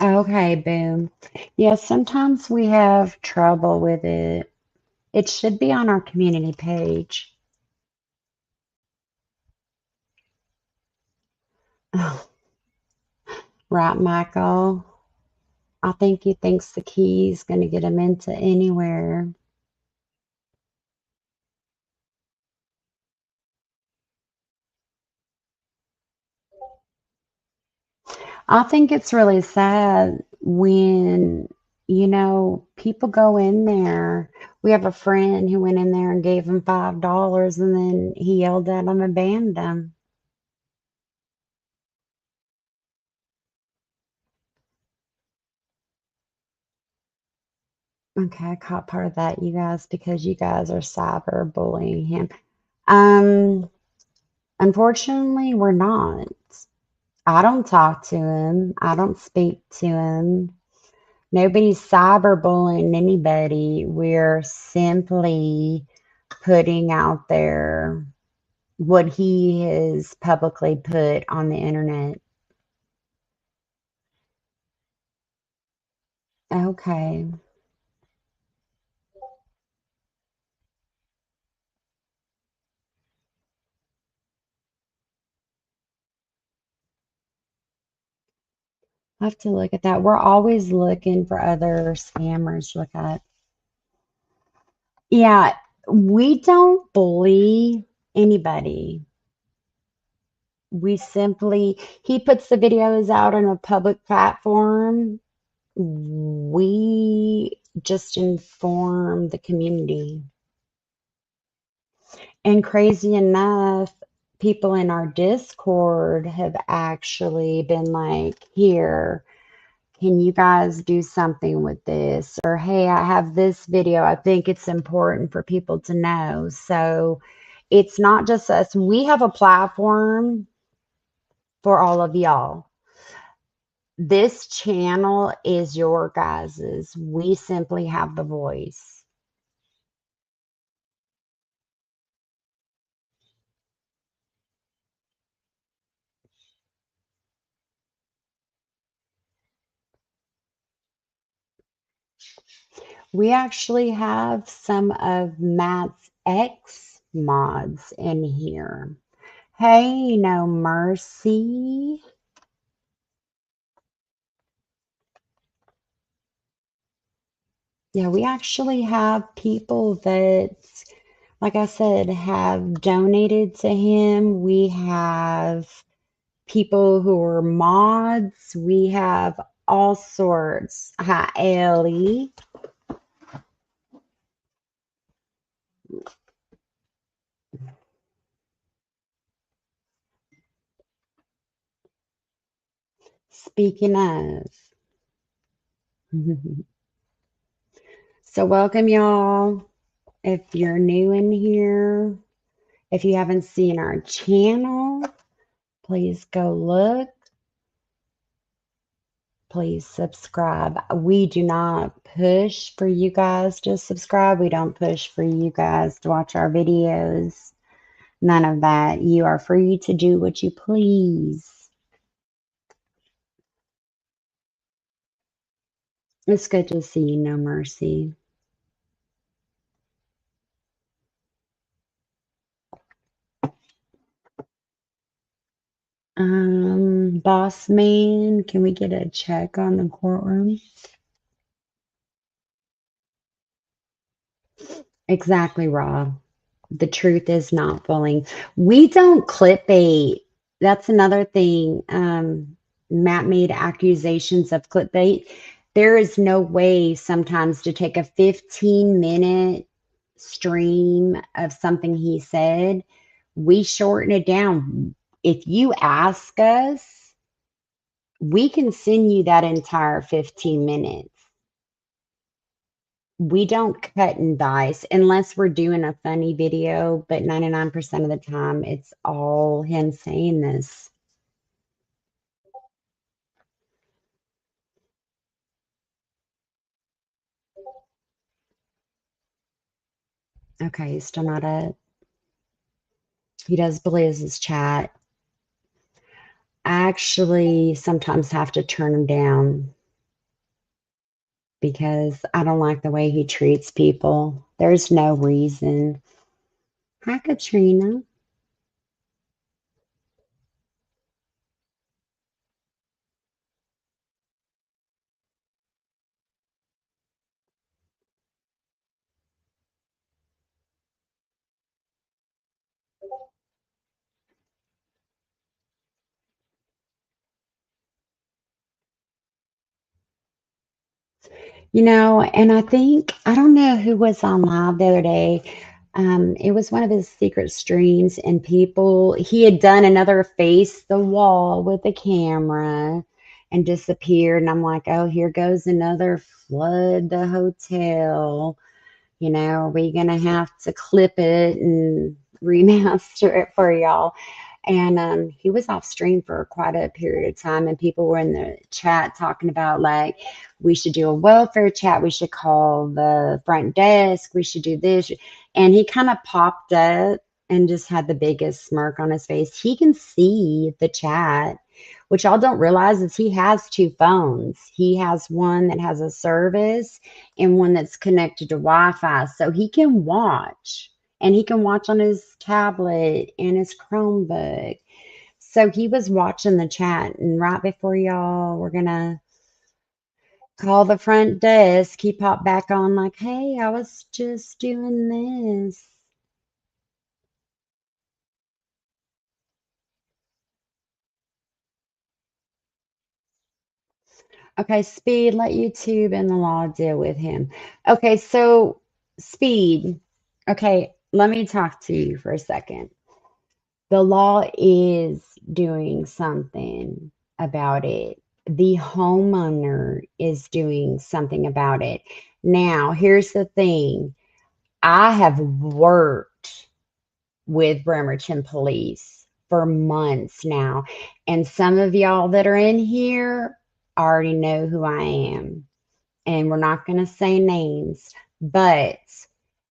Okay, boom. Yeah, sometimes we have trouble with it. It should be on our community page. Right, Michael? I think he thinks the key is going to get him into anywhere. I think it's really sad when, people go in there. We have a friend who went in there and gave him $5 and then he yelled at him and banned him. Okay, I caught part of that, you guys, because you guys are cyber bullying him. Um, Unfortunately, we're not. I don't talk to him. I don't speak to him. Nobody's cyberbullying anybody. We're simply putting out there what he has publicly put on the internet. Okay. I have to look at that. We're always looking for other scammers to look at. Yeah, we don't bully anybody. We simply, he puts the videos out on a public platform. We just inform the community. And crazy enough, people in our Discord have actually been like, here, can you guys do something with this? Or, hey, I have this video. I think it's important for people to know. So it's not just us. We have a platform for all of y'all. This channel is your guys's. We simply have the voice. We actually have some of Matt's ex mods in here. Hey, No Mercy. Yeah, we actually have people that, like I said, have donated to him. We have people who are mods. We have all sorts. Hi, Ellie. Speaking of. So welcome y'all. If you're new in here, if you haven't seen our channel, please go look. Please subscribe. We do not push for you guys to subscribe. We don't push for you guys to watch our videos. None of that. You are free to do what you please. It's good to see you, No Mercy. Boss man, can we get a check on the courtroom? Exactly, Rob. The truth is not fulling. We don't clickbait. That's another thing. Matt made accusations of clickbait. There is no way sometimes to take a 15-minute stream of something he said. We shorten it down. If you ask us, we can send you that entire 15 minutes. We don't cut and dice unless we're doing a funny video, but 99% of the time it's all him saying this. Okay, he's still not up. He does Bliz's chat. I actually sometimes have to turn him down because I don't like the way he treats people. There's no reason. Hi, Katrina. You know, and I think, I don't know who was on live the other day. It was one of his secret streams, and he had done another face the wall with a camera and disappeared. And I'm like, oh, here goes another flood the hotel. You know, are we going to have to clip it and remaster it for y'all? And he was off stream for quite a period of time, and people were in the chat talking about like we should do a welfare chat, we should call the front desk, we should do this. And he kind of popped up and just had the biggest smirk on his face. He can see the chat, which y'all don't realize is he has two phones. He has one that has a service and one that's connected to Wi-Fi, so he can watch. And he can watch on his tablet and his Chromebook. So he was watching the chat, and right before y'all were gonna call the front desk, he popped back on like, hey, I was just doing this. Okay, Speed, let YouTube and the law deal with him. Okay, so Speed, okay, let me talk to you for a second. The law is doing something about it. The homeowner is doing something about it. Now, here's the thing. I have worked with Bremerton Police for months now, and some of y'all that are in here already know who I am. And we're not going to say names, but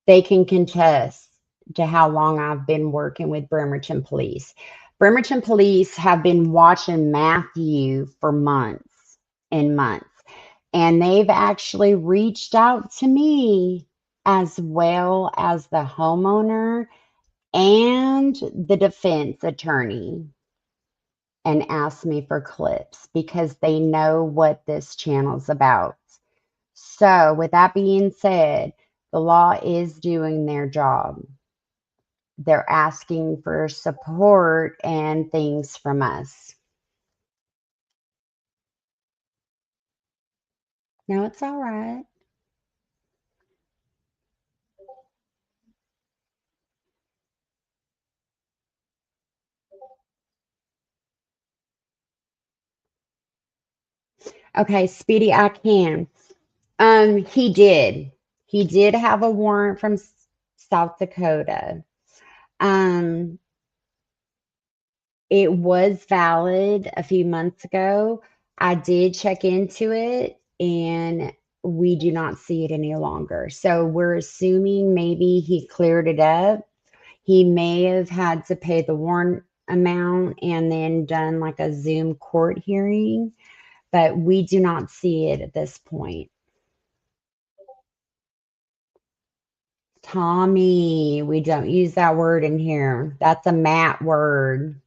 they can contest to how long I've been working with Bremerton Police. Bremerton Police have been watching Matthew for months and months, and they've actually reached out to me as well as the homeowner and the defense attorney and asked me for clips because they know what this channel's about. So, with that being said, the law is doing their job. They're asking for support and things from us. No, it's all right. Okay, Speedy, I can. He did. He did have a warrant from South Dakota. Um, it was valid a few months ago. I did check into it and we do not see it any longer. So we're assuming maybe he cleared it up. He may have had to pay the warrant amount and then done like a Zoom court hearing, but we do not see it at this point. Tommy, we don't use that word in here. That's a Matt word.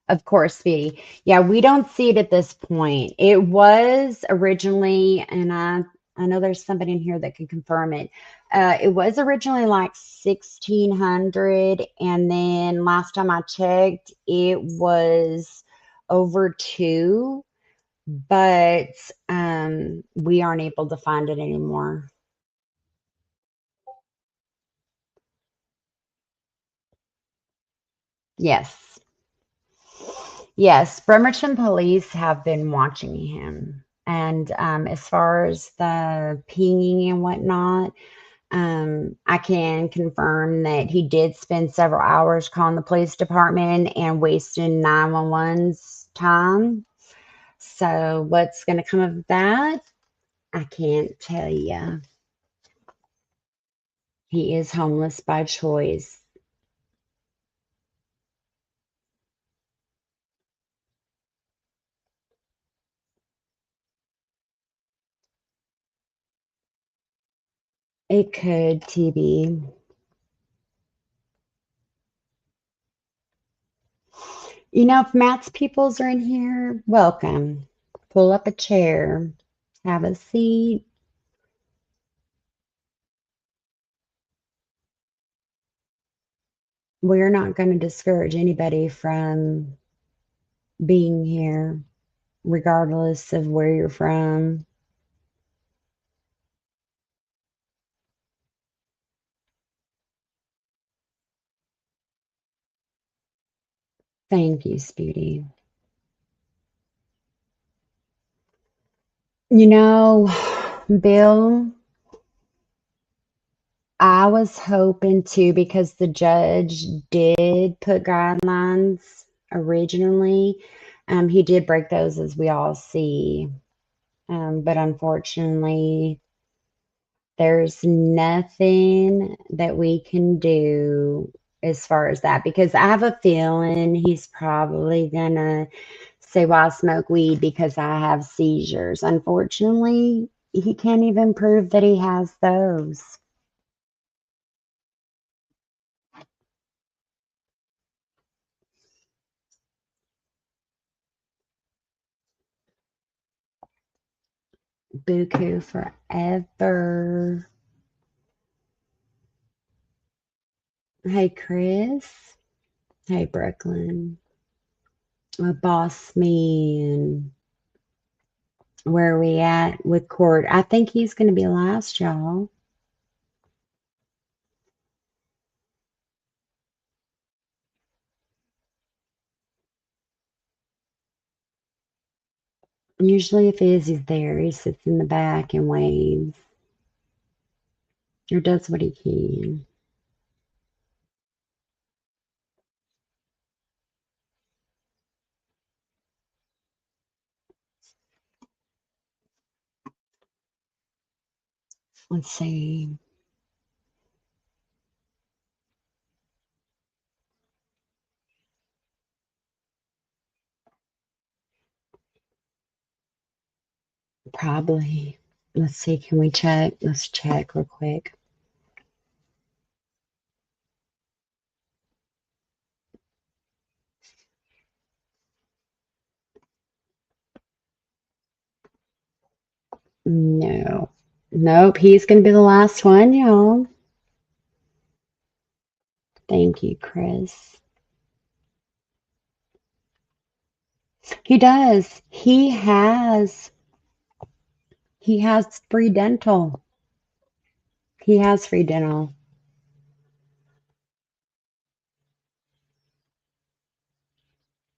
Of course, Speedy. Yeah, we don't see it at this point. It was originally, and I know there's somebody in here that can confirm it. It was originally like 1,600, and then last time I checked, it was over 2, but we aren't able to find it anymore. Yes. Yes, Bremerton Police have been watching him. And as far as the pinging and whatnot, I can confirm that he did spend several hours calling the police department and wasting 911's time. So what's going to come of that? I can't tell you. He is homeless by choice. It could, TB. You know, if Matt's peoples are in here, welcome. Pull up a chair, have a seat. We're not going to discourage anybody from being here, regardless of where you're from. Thank you, Speedy. You know, Bill, I was hoping to, because the judge did put guidelines originally. He did break those, as we all see. But unfortunately, there's nothing that we can do as far as that, because I have a feeling he's probably gonna say, well, I smoke weed because I have seizures. Unfortunately, he can't even prove that he has those. Buku forever. Hey, Chris. Hey, Brooklyn. Boss man. Where are we at with court? I think he's going to be last, y'all. Usually if Izzy's there, he sits in the back and waves. Or does what he can. Let's see. Probably. Let's see, can we check? Let's check real quick. No. Nope, he's going to be the last one, y'all. Thank you, Chris. He does. He has free dental. He has free dental.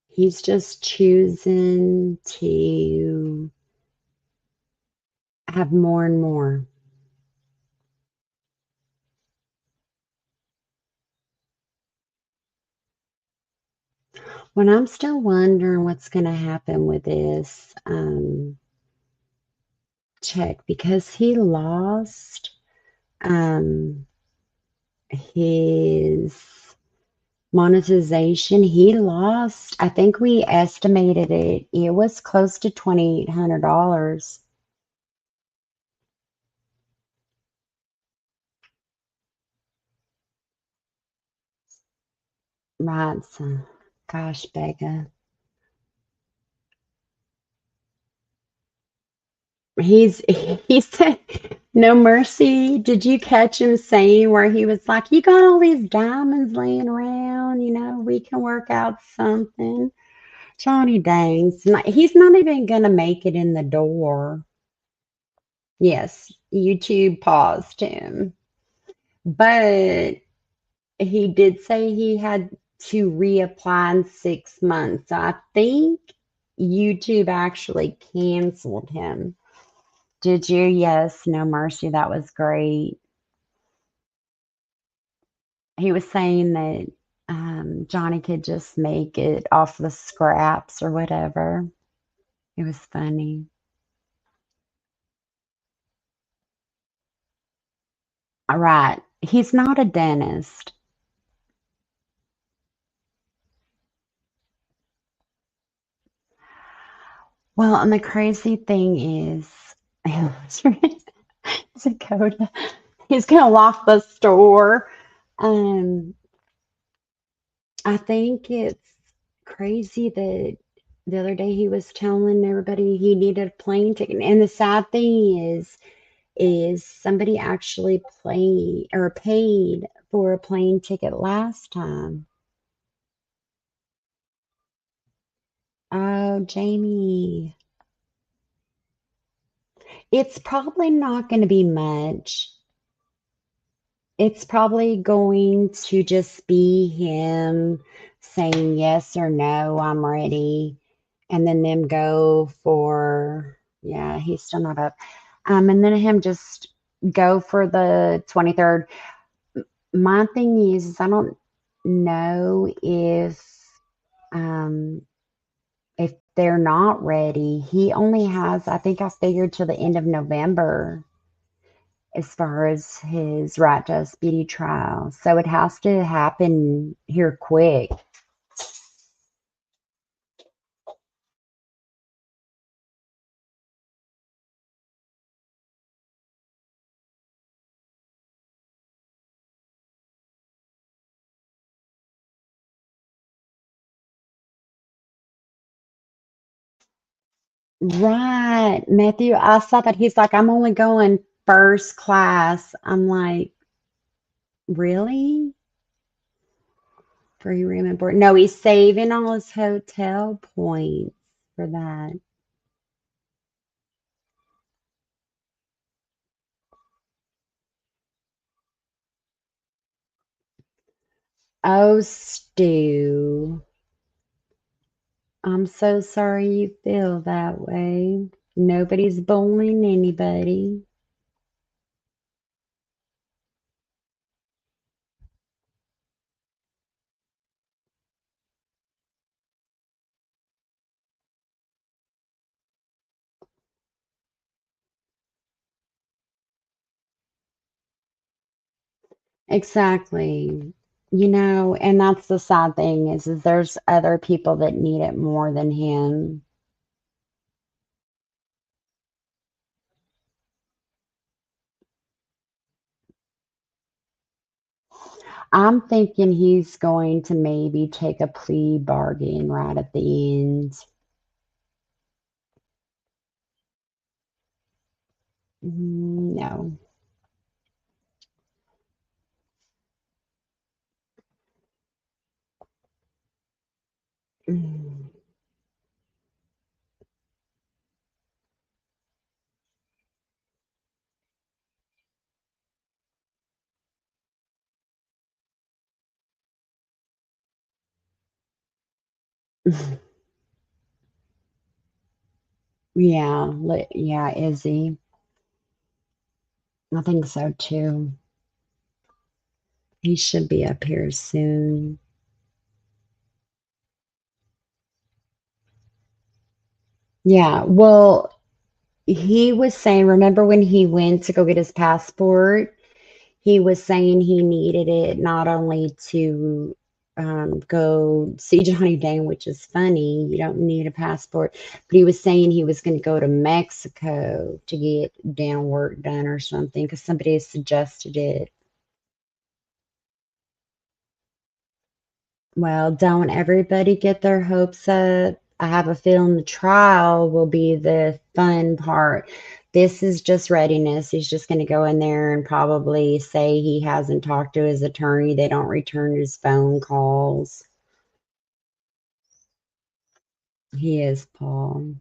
He's just choosing to have more and more. When I'm still wondering what's going to happen with this check, because he lost his monetization. He lost, I think we estimated it was close to $2,800. Right, so gosh, Becca. He said no mercy. Did you catch him saying where he was like, you got all these diamonds laying around, we can work out something. Johnny Dane's not, he's not even gonna make it in the door. Yes, YouTube paused him. But he did say he had to reapply in 6 months. So I think YouTube actually canceled him. Did you? Yes, no mercy. That was great. He was saying that Johnny could just make it off the scraps or whatever. It was funny. All right. He's not a dentist. Well, and the crazy thing is, Dakota, he's going to lock the store. I think it's crazy that the other day he was telling everybody he needed a plane ticket. And the sad thing is somebody actually paid for a plane ticket last time. Oh, Jamie. It's probably not going to be much. It's probably going to just be him saying yes or no, I'm ready. And then them go for, yeah, he's still not up. And then him just go for the 23rd. My thing is I don't know if If they're not ready, he only has, I think I figured till the end of November as far as his right to a speedy trial. So it has to happen here quick. Right, Matthew, I saw that he's like, I'm only going first class. I'm like, really? Free room and board? No, he's saving all his hotel points for that. Oh, Stu, I'm so sorry you feel that way. Nobody's bullying anybody. Exactly. And that's the sad thing is there's other people that need it more than him. I'm thinking he's going to maybe take a plea bargain right at the end. No. Mm. Yeah, yeah, Izzy. I think so too. He should be up here soon. Yeah, well, he was saying, remember when he went to go get his passport? He was saying he needed it not only to go see Johnny Dane, which is funny, you don't need a passport, but he was saying he was going to go to Mexico to get dental work done or something because somebody suggested it. Well, don't everybody get their hopes up. I have a feeling the trial will be the fun part. This is just readiness. He's just going to go in there and probably say he hasn't talked to his attorney. They don't return his phone calls. He is, Paul.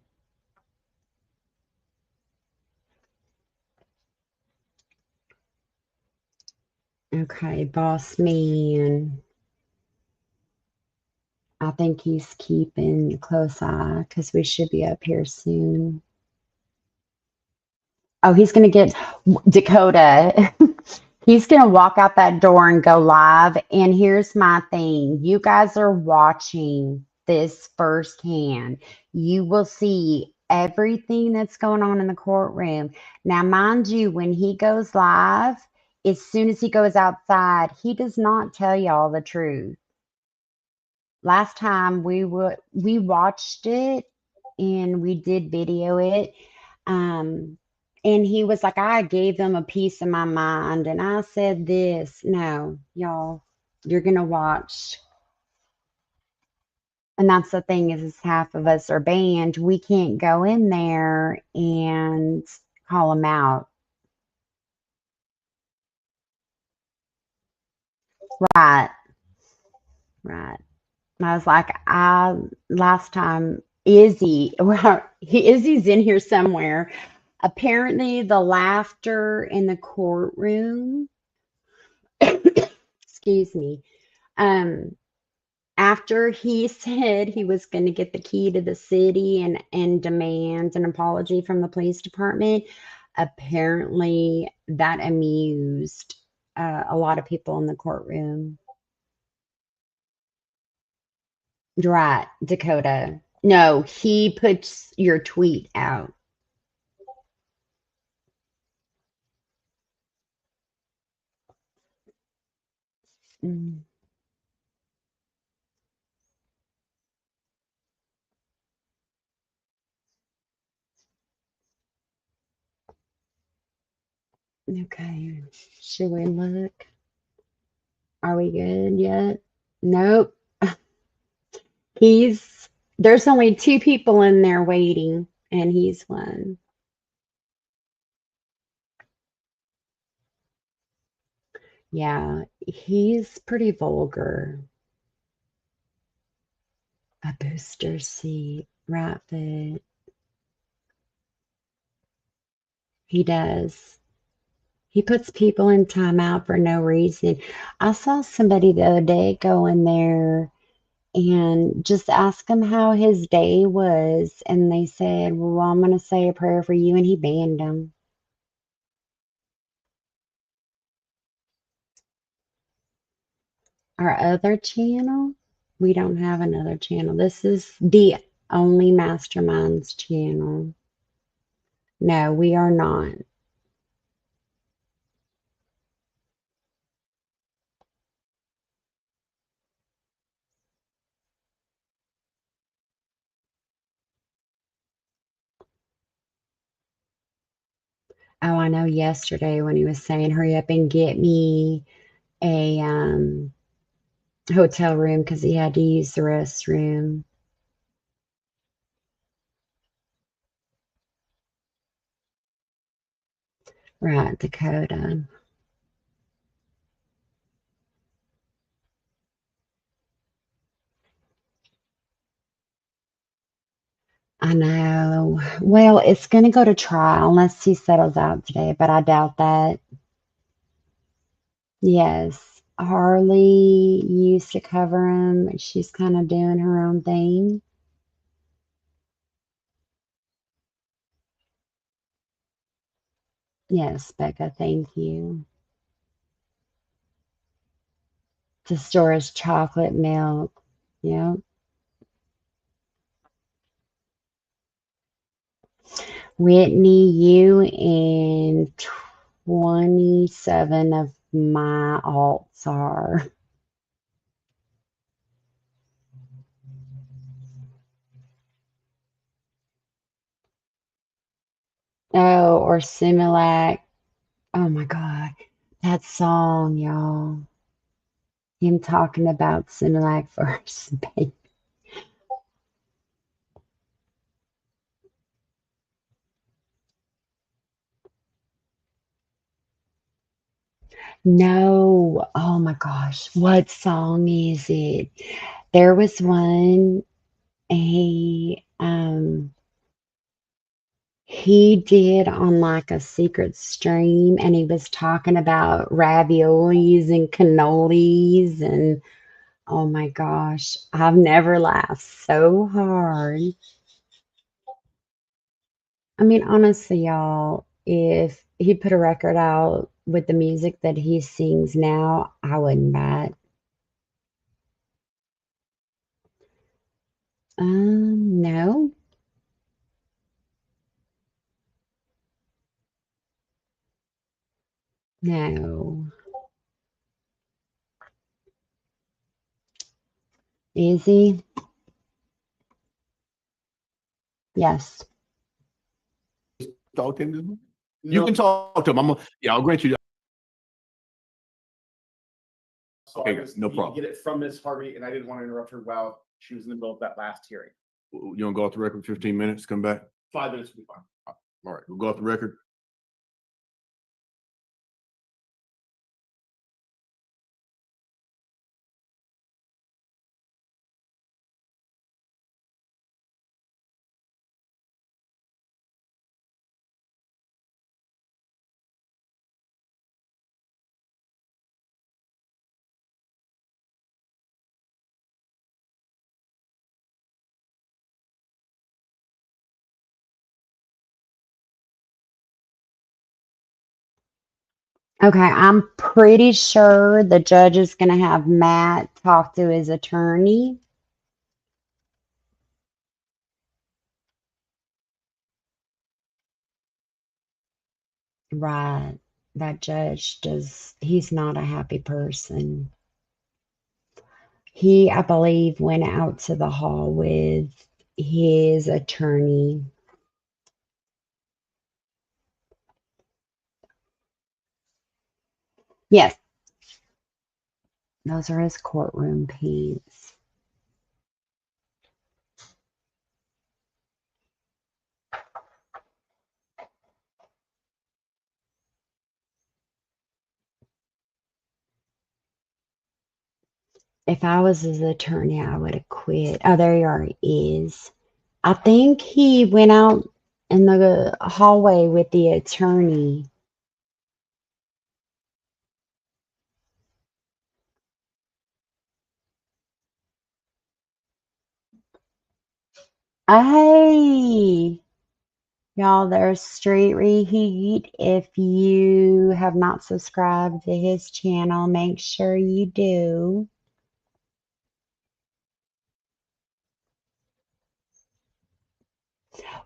Okay, boss man. I think he's keeping a close eye because we should be up here soon. Oh, he's going to get Dakota. He's going to walk out that door and go live. And here's my thing. You guys are watching this firsthand. You will see everything that's going on in the courtroom. Now, mind you, when he goes live, as soon as he goes outside, he does not tell y'all the truth. Last time we watched it and we did video it. And he was like, I gave them a piece of my mind and I said this. No, y'all, you're gonna watch. And that's the thing is half of us are banned. We can't go in there and call them out. Right, right. I was like, last time Izzy, well, Izzy's in here somewhere. Apparently, the laughter in the courtroom, excuse me, um, after he said he was going to get the key to the city and demand an apology from the police department, apparently that amused a lot of people in the courtroom. Right, Dakota. No, he puts your tweet out. Mm, okay. Should we look? Are we good yet? Nope. There's only two people in there waiting, and he's one. Yeah, he's pretty vulgar. A booster seat, right foot. He does. He puts people in timeout for no reason. I saw somebody the other day go in there and just ask him how his day was, and they said, "Well, I'm going to say a prayer for you," and he banned them. Our other channel, we don't have another channel. This is the only Masterminds channel. No, we are not. Oh, I know yesterday when he was saying, hurry up and get me a hotel room because he had to use the restroom. Right, Dakota. I know. Well, it's going to go to trial unless he settles out today, but I doubt that. Yes. Harley used to cover him. She's kind of doing her own thing. Yes, Becca, thank you. To store his chocolate milk. Yep. Whitney, you and 27 of my alts are. Oh, or Similac. Oh my God. That song, y'all. Him talking about Similac first. No. Oh my gosh. What song is it? There was one he did on like a secret stream, and he was talking about raviolis and cannolis, and oh my gosh, I've never laughed so hard. I mean, honestly, y'all, if he put a record out with the music that he sings now, I wouldn't buy it. No, no. Is he? Yes. Talk to him. You can talk to him. I'll grant you. Okay, no problem. Get it from Ms. Harvey, and I didn't want to interrupt her while she was in the middle of that last hearing. You want to go off the record 15 minutes, come back? 5 minutes will be fine. All right, we'll go off the record. Okay, I'm pretty sure the judge is going to have Matt talk to his attorney. Right. That judge he's not a happy person. He, I believe, went out to the hall with his attorney. Yes, those are his courtroom pants. If I was his attorney, I would have quit. Oh, there he already is. I think he went out in the hallway with the attorney. Hey, y'all, there's Street Reheat. If you have not subscribed to his channel, make sure you do.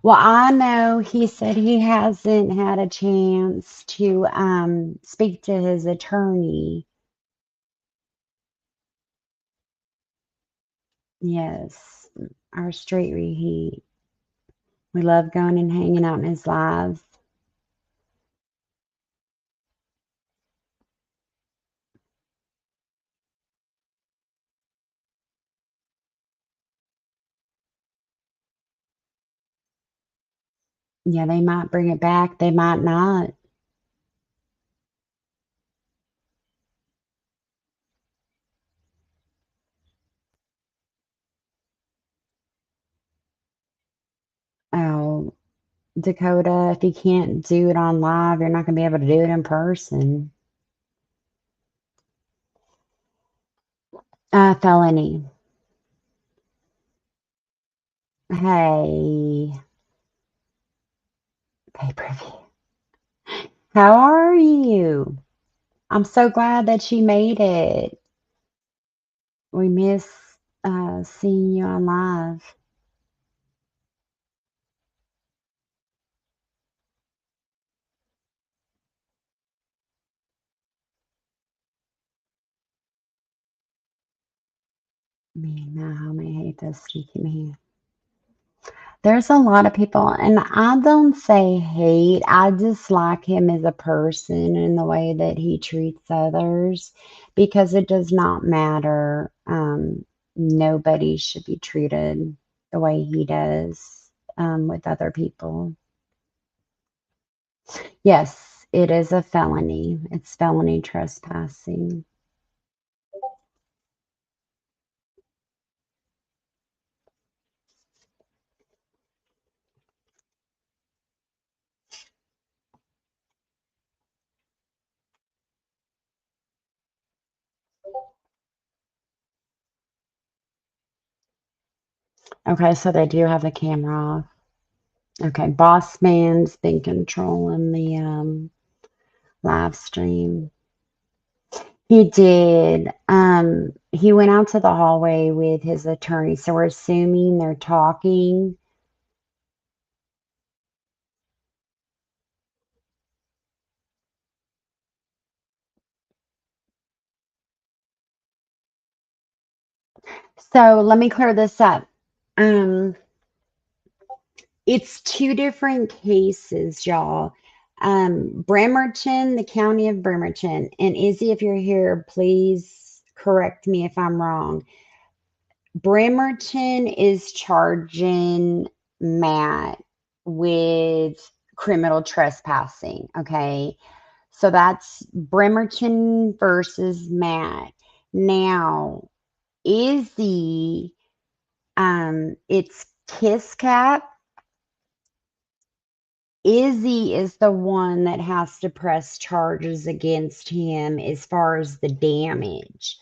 Well, I know he said he hasn't had a chance to speak to his attorney. Yes, our Street Reheat. We love going and hanging out in his lives. Yeah, they might bring it back. They might not. Oh, Dakota, if you can't do it on live, you're not going to be able to do it in person. Felony. Hey, pay-per-view. How are you? I'm so glad that you made it. We miss seeing you on live. Man, now how many hate this sneaky man. There's a lot of people, and I don't say hate. I dislike him as a person and the way that he treats others because it does not matter. Nobody should be treated the way he does with other people. Yes, it is a felony. It's felony trespassing. Okay, so they do have the camera off. Okay, Boss Man's been controlling the live stream. He did. He went out to the hallway with his attorney, so we're assuming they're talking. So let me clear this up. It's two different cases, y'all. Bremerton, the county of Bremerton, and Izzy, if you're here, please correct me if I'm wrong. Bremerton is charging Matt with criminal trespassing. Okay. So that's Bremerton versus Matt. Now, Izzy, it's Kiss Cap. Izzy is the one that has to press charges against him as far as the damage.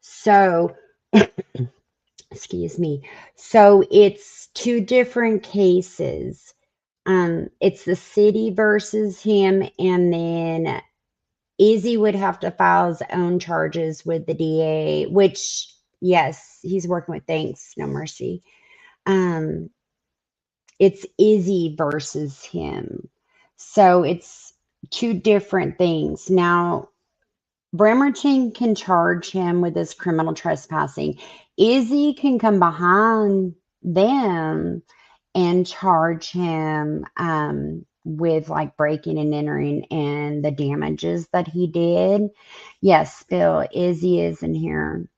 So, excuse me. So it's two different cases. It's the city versus him, and then Izzy would have to file his own charges with the DA, which, yes, he's working with Thanks No Mercy. It's Izzy versus him. So it's two different things. Now, Bremerton can charge him with this criminal trespassing. Izzy can come behind them and charge him with like breaking and entering and the damages that he did. Yes, Bill, Izzy is in here.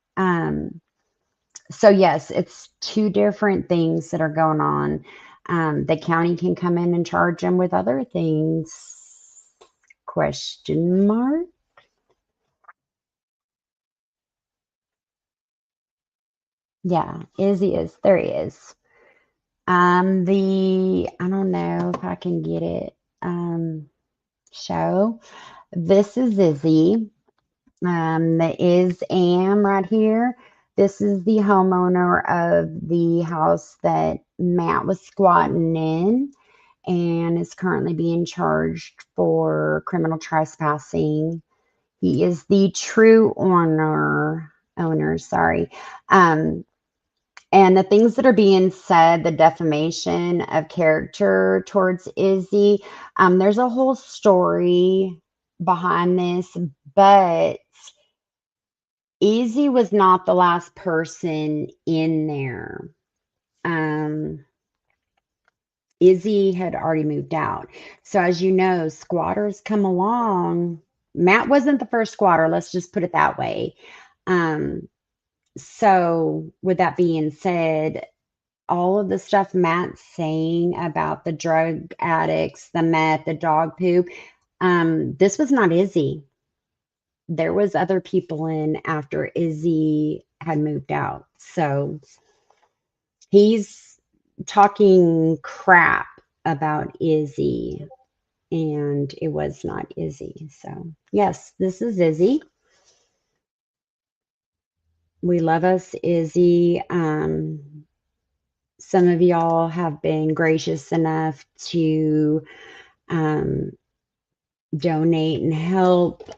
So yes, it's two different things that are going on. The county can come in and charge him with other things. Question mark? Yeah, Izzy is. There he is. I don't know if I can get it. Show. This is Izzy. The is am right here. This is the homeowner of the house that Matt was squatting in and is currently being charged for criminal trespassing. He is the true owner, sorry. And the things that are being said, the defamation of character towards Izzy, there's a whole story behind this, but Izzy was not the last person in there. Izzy had already moved out. So as you know, squatters come along. Matt wasn't the first squatter, let's just put it that way. So with that being said, all of the stuff Matt's saying about the drug addicts, the meth, the dog poop, this was not Izzy. There was other people in after Izzy had moved out. So he's talking crap about Izzy, and it was not Izzy. So yes, this is Izzy. We love us, Izzy. Some of y'all have been gracious enough to donate and help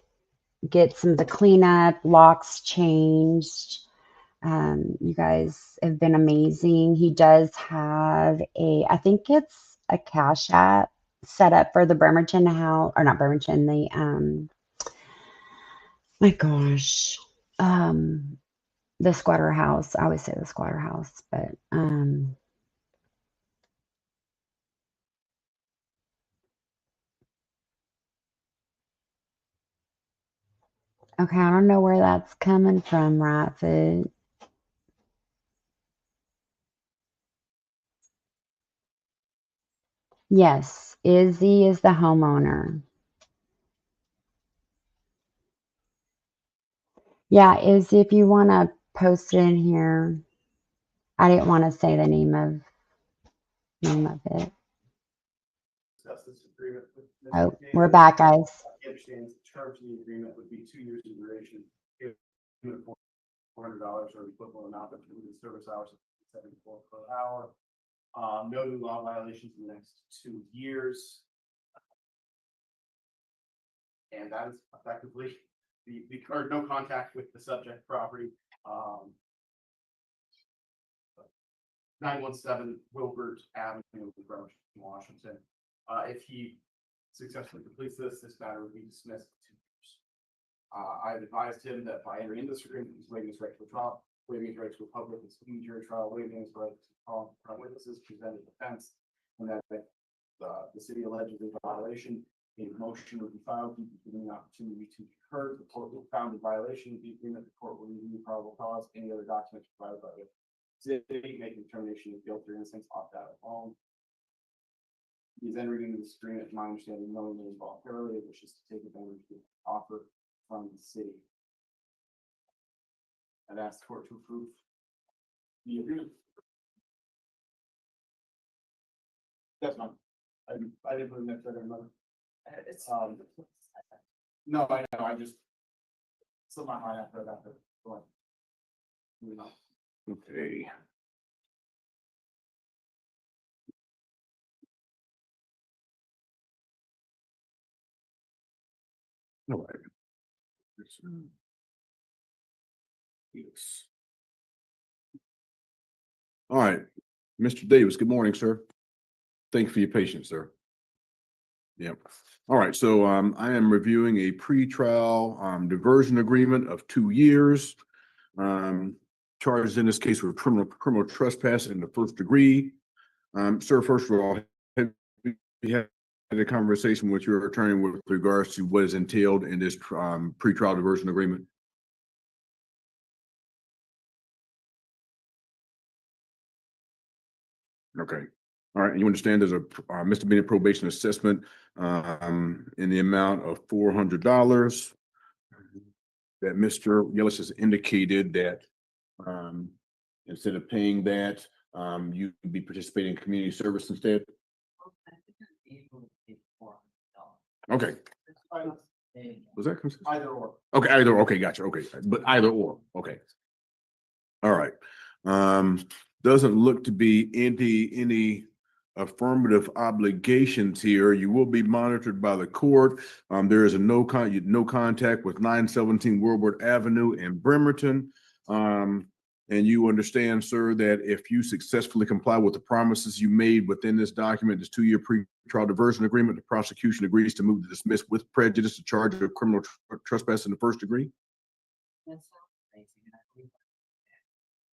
get some of the cleanup, locks changed. You guys have been amazing. He does have I think it's a Cash App set up for the Bremerton house, or not Bremerton, my gosh, the squatter house. I always say the squatter house, but okay, I don't know where that's coming from, Rightfoot. Yes, Izzy is the homeowner. Yeah, Izzy, if you want to post it in here, I didn't want to say the name of it. Discuss this agreement with Mr. Oh, Davis. we're back, guys. He understands the terms of the agreement would be 2 years in duration. $400 or equivalent amount of food and service hours of 74 per hour. No new law violations in the next 2 years. And that is effectively or no contact with the subject property. 917 Wilbert Avenue, Bremerton, Washington. If he successfully completes this matter would be dismissed in 2 years. I've advised him that by entering into this agreement, he's waiving his right to a trial, waiving his right to a public and speedy jury trial, waiving his right to call front witnesses, present a defense, and that the city alleges a violation. A motion would be filed, giving the opportunity to be heard. The court will found a violation of the agreement. The court will review probable cause, any other documents provided by the city, making determination of guilt or innocence, opt out at home. He's entering into this agreement, my understanding, knowingly and voluntarily, wishes to take advantage of the offer from the city. I'd ask the court to approve the agreement. That's fine. I didn't put it next to another. It's no, I know, I just slipped my mind after that. Okay. All right. Yes. All right, Mr. Davis, good morning, sir. Thank you for your patience, sir. Yep. All right, so I am reviewing a pretrial diversion agreement of 2 years. Charges in this case were criminal trespass in the first degree. Sir, first of all, have you had a conversation with your attorney with regards to what is entailed in this pretrial diversion agreement? Okay. All right. And you understand there's a misdemeanor probation assessment in the amount of $400 that Mr. Yellis has indicated that instead of paying that, you could be participating in community service instead? Okay. Was that consistent? Either or. Okay, either, okay, gotcha, okay, but either or, okay. All right, doesn't look to be any affirmative obligations here. You will be monitored by the court. There is a no contact with 917 Wilbert Avenue in Bremerton. And you understand, sir, that if you successfully comply with the promises you made within this document, this 2-year pretrial diversion agreement, the prosecution agrees to move to dismiss with prejudice the charge of criminal trespass in the first degree?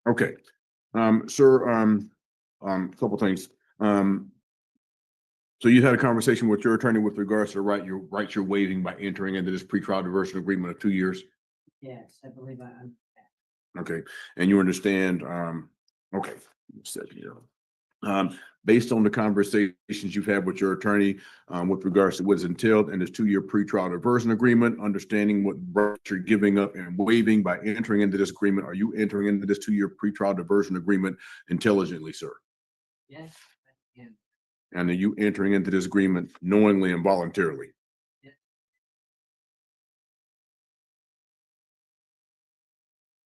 Okay, sir, couple things. So you had a conversation with your attorney with regards to your rights you're waiving by entering into this pretrial diversion agreement of 2 years? Yes, I believe I'm. Okay, and you understand, okay, based on the conversations you've had with your attorney, with regards to what is entailed in this 2-year pretrial diversion agreement, understanding what rights you're giving up and waiving by entering into this agreement, are you entering into this 2-year pretrial diversion agreement intelligently, sir? Yes, I am. And are you entering into this agreement knowingly and voluntarily?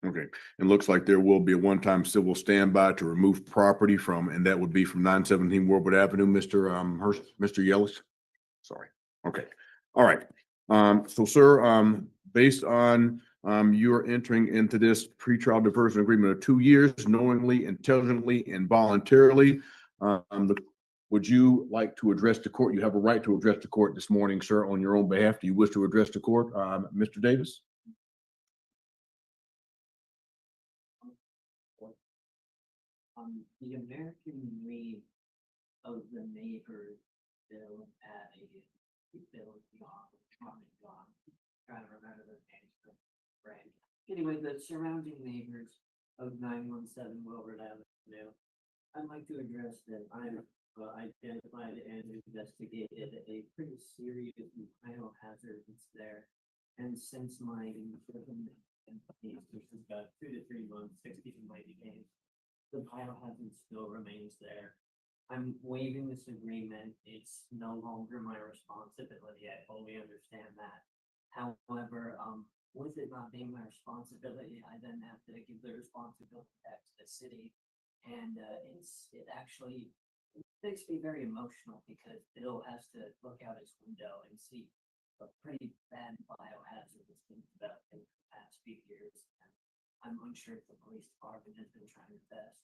Okay, it looks like there will be a one-time civil standby to remove property from, and that would be from 917 Wilbert Avenue, Mr. Hurst, Mr. Yellis. Sorry. Okay. All right. So sir, based on you're entering into this pretrial diversion agreement of 2 years, knowingly, intelligently, and voluntarily, would you like to address the court? You have a right to address the court this morning, sir, on your own behalf. Do you wish to address the court, Mr. Davis? The American League of the Neighbors bill at a bill beyond, trying to remember the names, right? Anyway, the surrounding neighbors of 917 Wilbert Avenue. I'd like to address that I'm identified and investigated a pretty serious biohazard that's there. And since my imprisonment, which is about 2 to 3 months, 60 to 90 days, the biohazard still remains there. I'm waiving this agreement. It's no longer my responsibility. I fully understand that. However, with it not being my responsibility, I then have to give the responsibility back to the city. And it actually makes me very emotional because Bill has to look out his window and see a pretty bad biohazard that's been developed in the past few years. I'm unsure if the police department has been trying their best,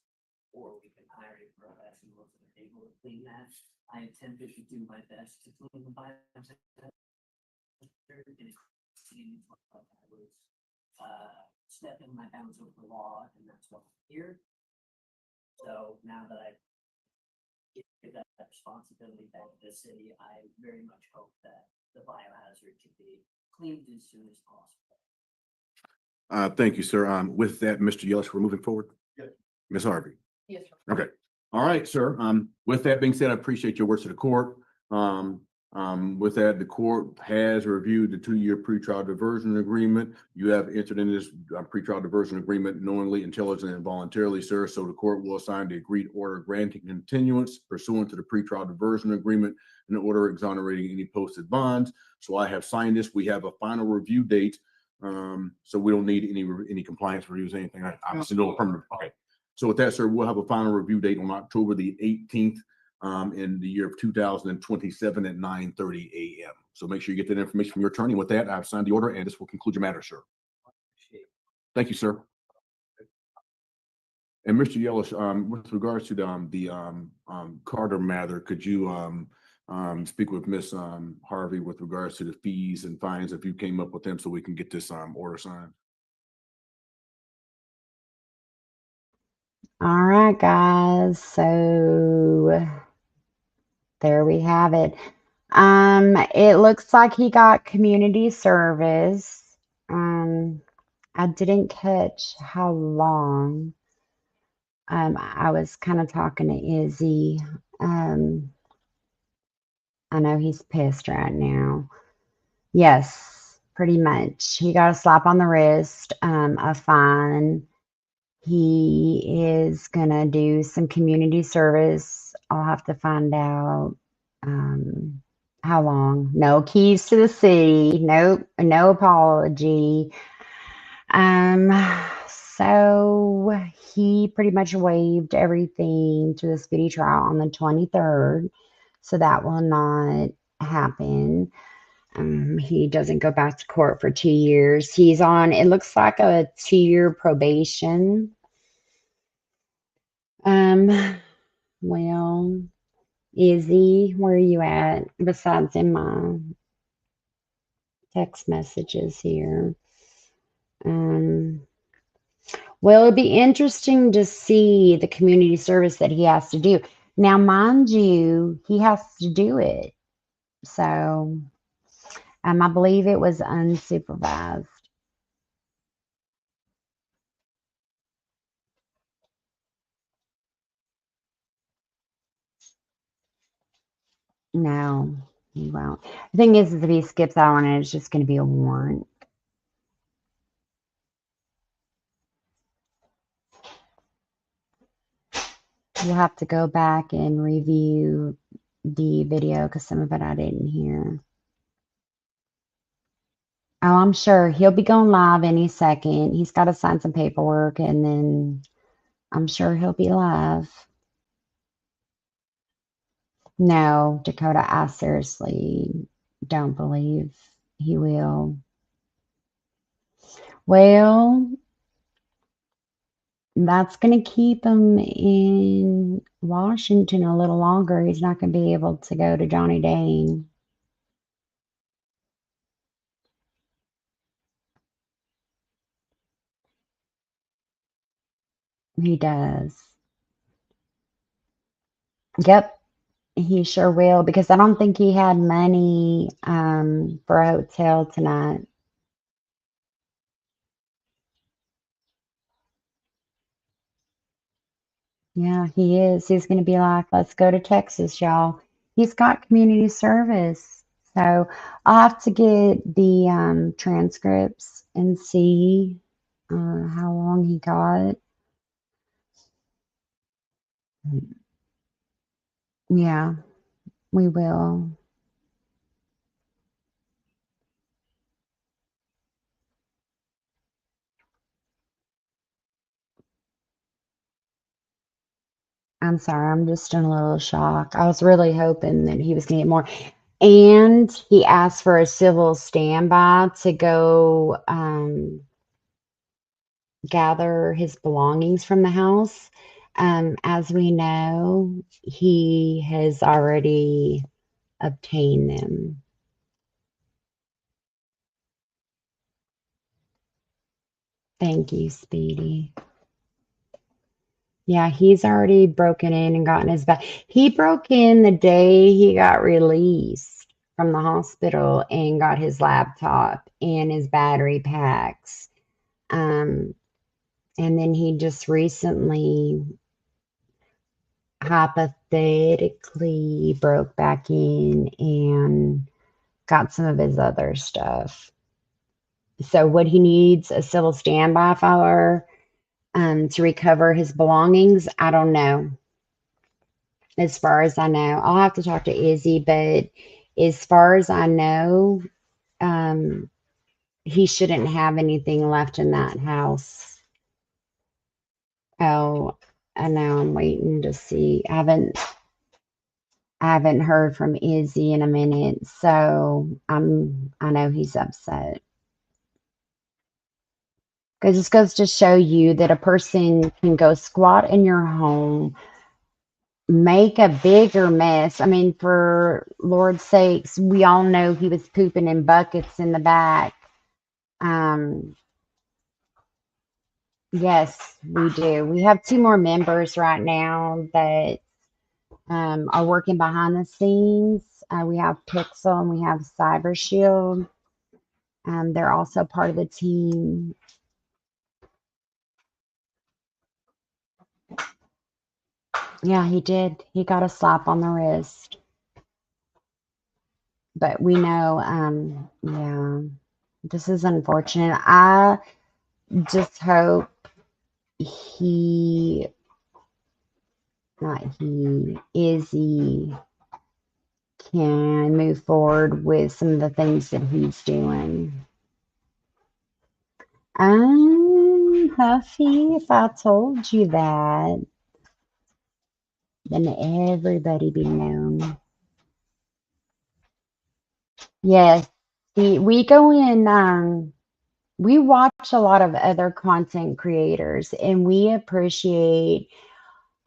or we've been hiring professionals that are able to clean that. I attempted to do my best to clean the biohazard. And it seems like I was stepping my bounds over the law, and that's why I'm here. So now that I give that responsibility back to the city, I very much hope that the biohazard can be cleaned as soon as possible. Thank you, sir. With that, Mr. Yellis, we're moving forward. Yes. Ms. Harvey. Yes, sir. Okay. All right, sir. With that being said, I appreciate your words to the court. With that, the court has reviewed the 2-year pretrial diversion agreement. You have entered in this pretrial diversion agreement knowingly, intelligently, and voluntarily, sir. So the court will assign the agreed order granting continuance pursuant to the pretrial diversion agreement and order exonerating any posted bonds. So I have signed this. We have a final review date. So we don't need any compliance reviews, anything. Obviously, no permanent. Okay. So with that, sir, we'll have a final review date on October the 18th. In the year of 2027 at 9:30 a.m. So make sure you get that information from your attorney. With that, I've signed the order, and this will conclude your matter, sir. Thank you, sir. And Mr. Yellis, with regards to the Carter matter, could you speak with Miss Harvey with regards to the fees and fines if you came up with them so we can get this order signed. All right, guys. So there we have it. It looks like he got community service. I didn't catch how long. I was kind of talking to Izzy. I know he's pissed right now. Yes, pretty much. He got a slap on the wrist, a fine. He is gonna do some community service. I'll have to find out how long. No keys to the city. No apology. So he pretty much waived everything to the speedy trial on the 23rd. So that will not happen. He doesn't go back to court for 2 years. He's on, it looks like a 2-year probation. Well, Izzy, where are you at? Besides in my text messages here. Well, it'd be interesting to see the community service that he has to do. Now, mind you, he has to do it. So, I believe it was unsupervised. No, he won't. The thing is if he skips out on it, it's just going to be a warrant. You'll have to go back and review the video because some of it I didn't hear. Oh, I'm sure he'll be going live any second. He's got to sign some paperwork and then I'm sure he'll be live. No, Dakota, I seriously don't believe he will. Well, that's going to keep him in Washington a little longer. He's not going to be able to go to Johnny Dane. He does. Yep, he sure will because I don't think he had money for a hotel tonight. Yeah, he is. He's going to be like, let's go to Texas, y'all. He's got community service. So I'll have to get the transcripts and see how long he got. Yeah, we will. I'm sorry, I'm just in a little shock. I was really hoping that he was going to get more. And he asked for a civil standby to go gather his belongings from the house. As we know, he has already obtained them. Thank you, Speedy. Yeah, he's already broken in and gotten his back. He broke in the day he got released from the hospital and got his laptop and his battery packs. And then he just recently hypothetically broke back in and got some of his other stuff. So what he needs a civil standby for to recover his belongings, I don't know. As far as I know, I'll have to talk to Izzy, but as far as I know, he shouldn't have anything left in that house. Oh, and now I'm waiting to see. I haven't heard from Izzy in a minute, so I know he's upset. Because this goes to show you that a person can go squat in your home, make a bigger mess. I mean, for Lord's sakes, we all know he was pooping in buckets in the back. Um, yes, we do. We have two more members right now that are working behind the scenes. We have Pixel and we have Cyber Shield. They're also part of the team. Yeah, he did. He got a slap on the wrist. But we know, yeah, this is unfortunate. I just hope he, not he, Izzy can move forward with some of the things that he's doing. Huffy, if I told you that, then everybody be known. Yes, we go in, we watch a lot of other content creators and we appreciate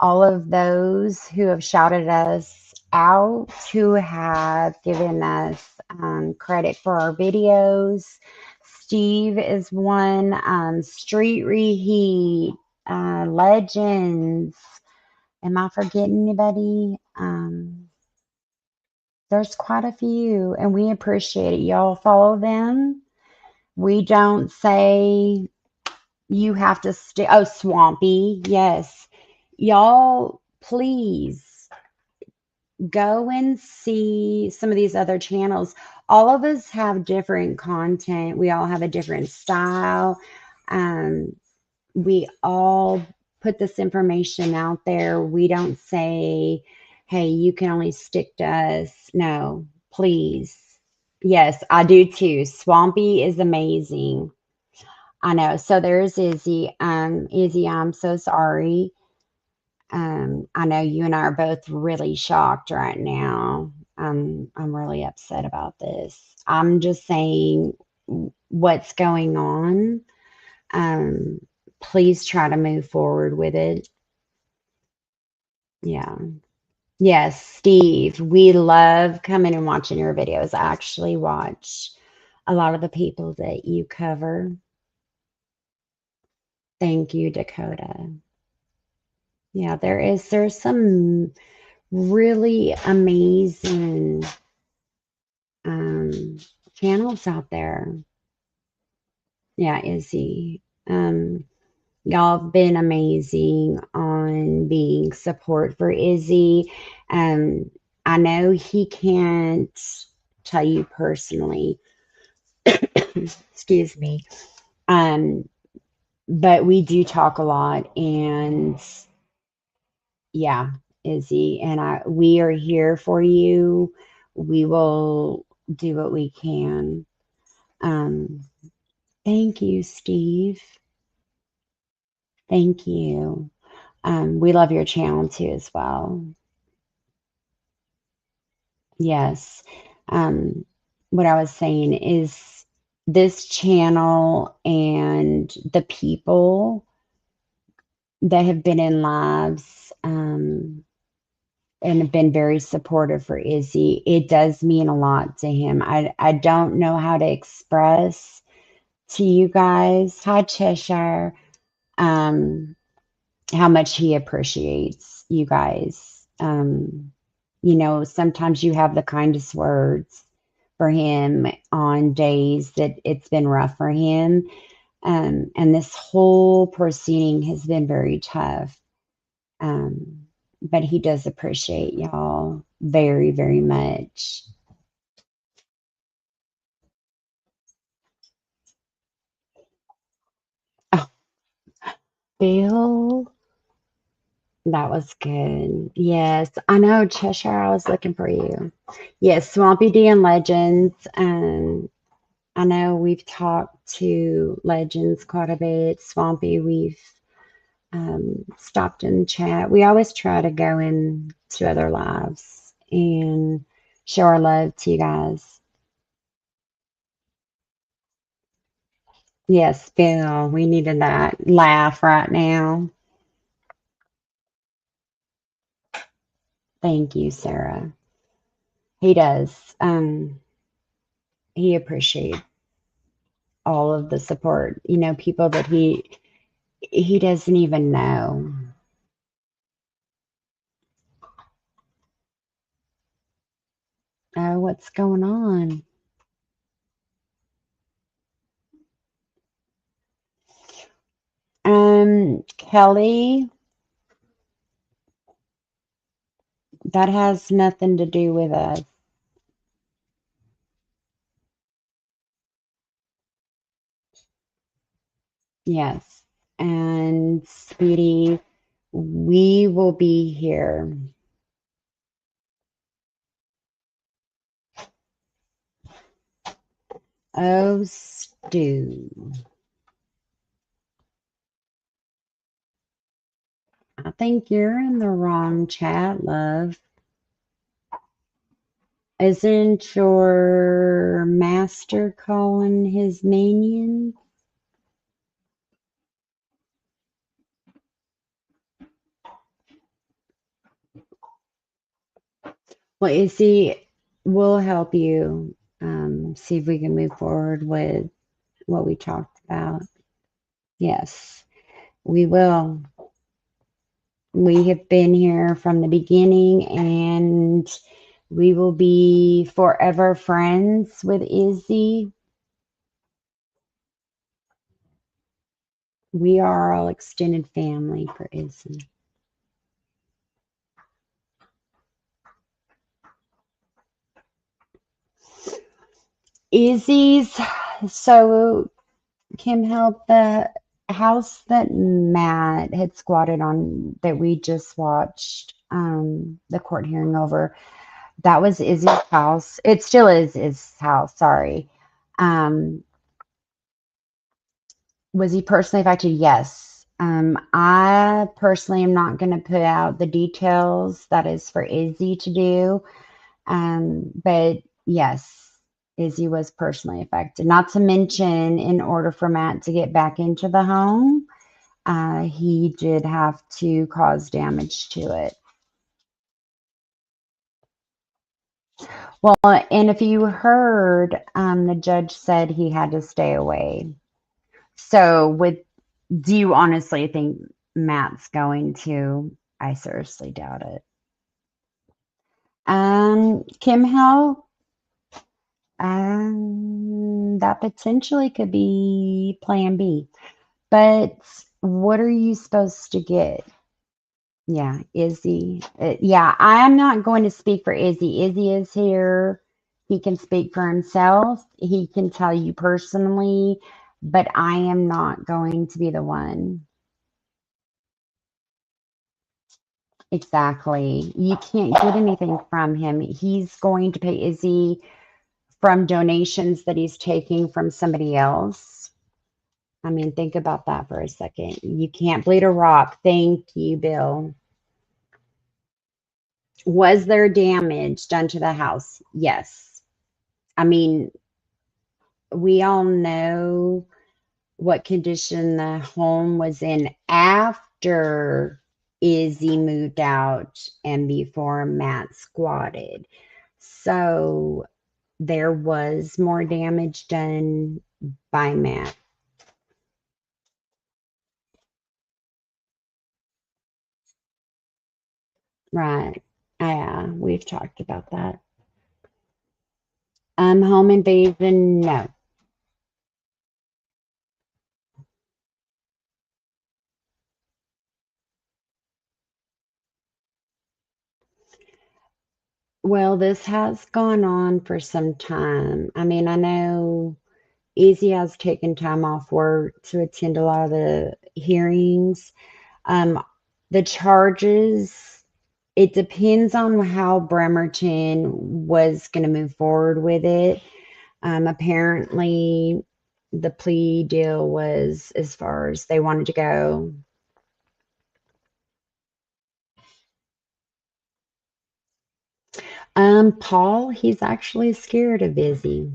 all of those who have shouted us out, who have given us credit for our videos. Steve is one, Street Reheat, Legends. Am I forgetting anybody? There's quite a few, and we appreciate it. Y'all follow them. We don't say you have to stay. Oh, Swampy. Yes. Y'all, please go and see some of these other channels. All of us have different content. We all have a different style. We all put this information out there. We don't say, hey, you can only stick to us. No, please. Yes, I do too. Swampy is amazing. I know. So there's Izzy. Izzy, I'm so sorry. I know you and I are both really shocked right now. I'm really upset about this. I'm just saying what's going on. Um, please try to move forward with it. Yeah. Yes, Steve, we love coming and watching your videos. I actually watch a lot of the people that you cover. Thank you, Dakota. Yeah, there's some really amazing channels out there. Yeah, Izzy. Y'all have been amazing on being support for Izzy. I know he can't tell you personally, excuse me, but we do talk a lot, and yeah, Izzy and we are here for you. We will do what we can. Thank you, Steve. Thank you. We love your channel too as well. Yes. What I was saying is this channel and the people that have been in lives and have been very supportive for Izzy, it does mean a lot to him. I don't know how to express to you guys, hi Cheshire, how much he appreciates you guys. You know, sometimes you have the kindest words for him on days that it's been rough for him. And this whole proceeding has been very tough. But he does appreciate y'all very, very much. Oh, Bill, that was good. Yes, I know, Cheshire, I was looking for you. Yes, Swampy D and Legends. I know we've talked to Legends quite a bit. Swampy, we've stopped in chat. We always try to go into other lives and show our love to you guys. Yes, Bill, we needed that laugh right now. Thank you, Sarah. He does. He appreciates all of the support. You know, people that he doesn't even know. Oh, what's going on? Kelly, that has nothing to do with us. Yes. And sweetie, we will be here. Oh, Stu. I think you're in the wrong chat, love. Isn't your master calling his minion? Well, you see, we'll help you see if we can move forward with what we talked about. Yes, we will. We have been here from the beginning, and we will be forever friends with Izzy. We are all extended family for Izzy. Izzy's, so Kim helped the house that Matt had squatted on that we just watched the court hearing over. That was Izzy's house. It still is his house, sorry. Was he personally affected? Yes. I personally am not going to put out the details. That is for Izzy to do. But yes, Izzy was personally affected. Not to mention, in order for Matt to get back into the home, he did have to cause damage to it. Well, and if you heard, the judge said he had to stay away. So do you honestly think Matt's going to? I seriously doubt it. Kim Hill, that potentially could be plan B. But what are you supposed to get? Yeah, Izzy. Yeah, I'm not going to speak for Izzy. Izzy is here. He can speak for himself. He can tell you personally, but I am not going to be the one. Exactly. You can't get anything from him. He's going to pay Izzy from donations that he's taking from somebody else. I mean, think about that for a second. You can't bleed a rock. Thank you, Bill. Was there damage done to the house? Yes. I mean, we all know what condition the home was in after Izzy moved out and before Matt squatted. So there was more damage done by Matt. Right. Yeah, we've talked about that. Home invasion, no. Well, this has gone on for some time. I mean, I know Izzy has taken time off work to attend a lot of the hearings. The charges, it depends on how Bremerton was going to move forward with it. Apparently, the plea deal was as far as they wanted to go. Paul, he's actually scared of Izzy.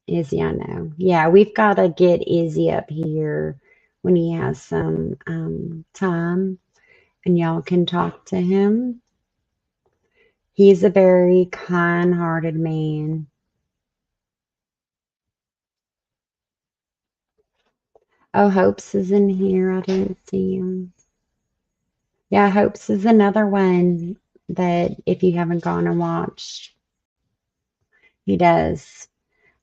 Izzy, I know. Yeah, we've got to get Izzy up here when he has some time, and y'all can talk to him. He's a very kind-hearted man. Oh, Hopes is in here. I didn't see him. Yeah, Hopes is another one that if you haven't gone and watched, he does.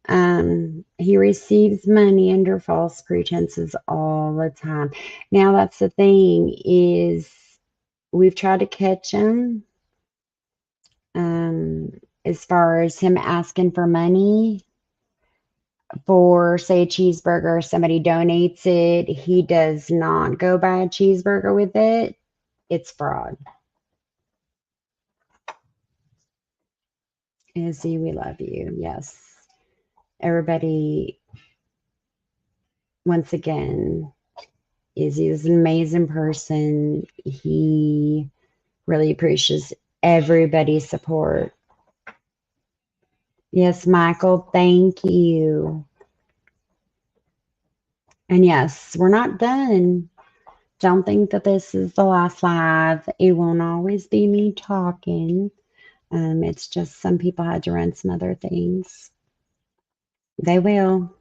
He receives money under false pretenses all the time. Now that's the thing is we've tried to catch him. As far as him asking for money for, say, a cheeseburger, somebody donates it, he does not go buy a cheeseburger with it. It's fraud. Izzy, we love you. Yes. Everybody, once again, Izzy is an amazing person. He really appreciates everybody's support. Yes, Michael, thank you. And yes, we're not done. Don't think that this is the last live. It won't always be me talking. It's just some people had to run some other things. They will.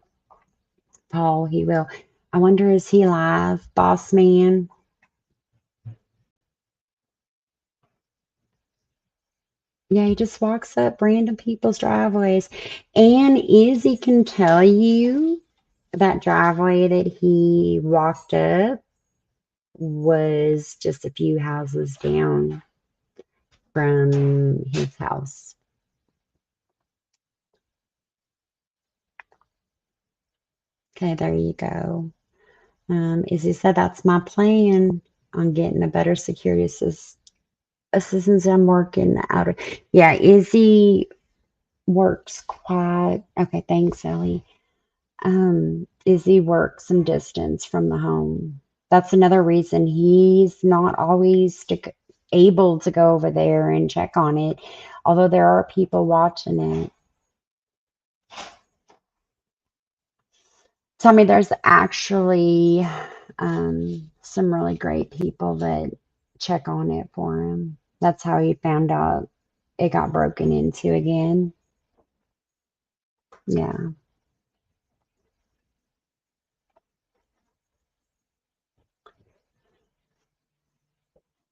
Paul, he will. I wonder, is he live, boss man? Yeah, he just walks up random people's driveways. And Izzy can tell you that driveway that he walked up was just a few houses down from his house. Okay, there you go. Izzy said that's my plan on getting a better security assistance I'm working out of. Yeah, Izzy works quite okay. Thanks, Ellie. Izzy works some distance from the home. That's another reason he's not always able to go over there and check on it, although there are people watching it. Tell me, there's actually some really great people that check on it for him. That's how he found out it got broken into again. Yeah.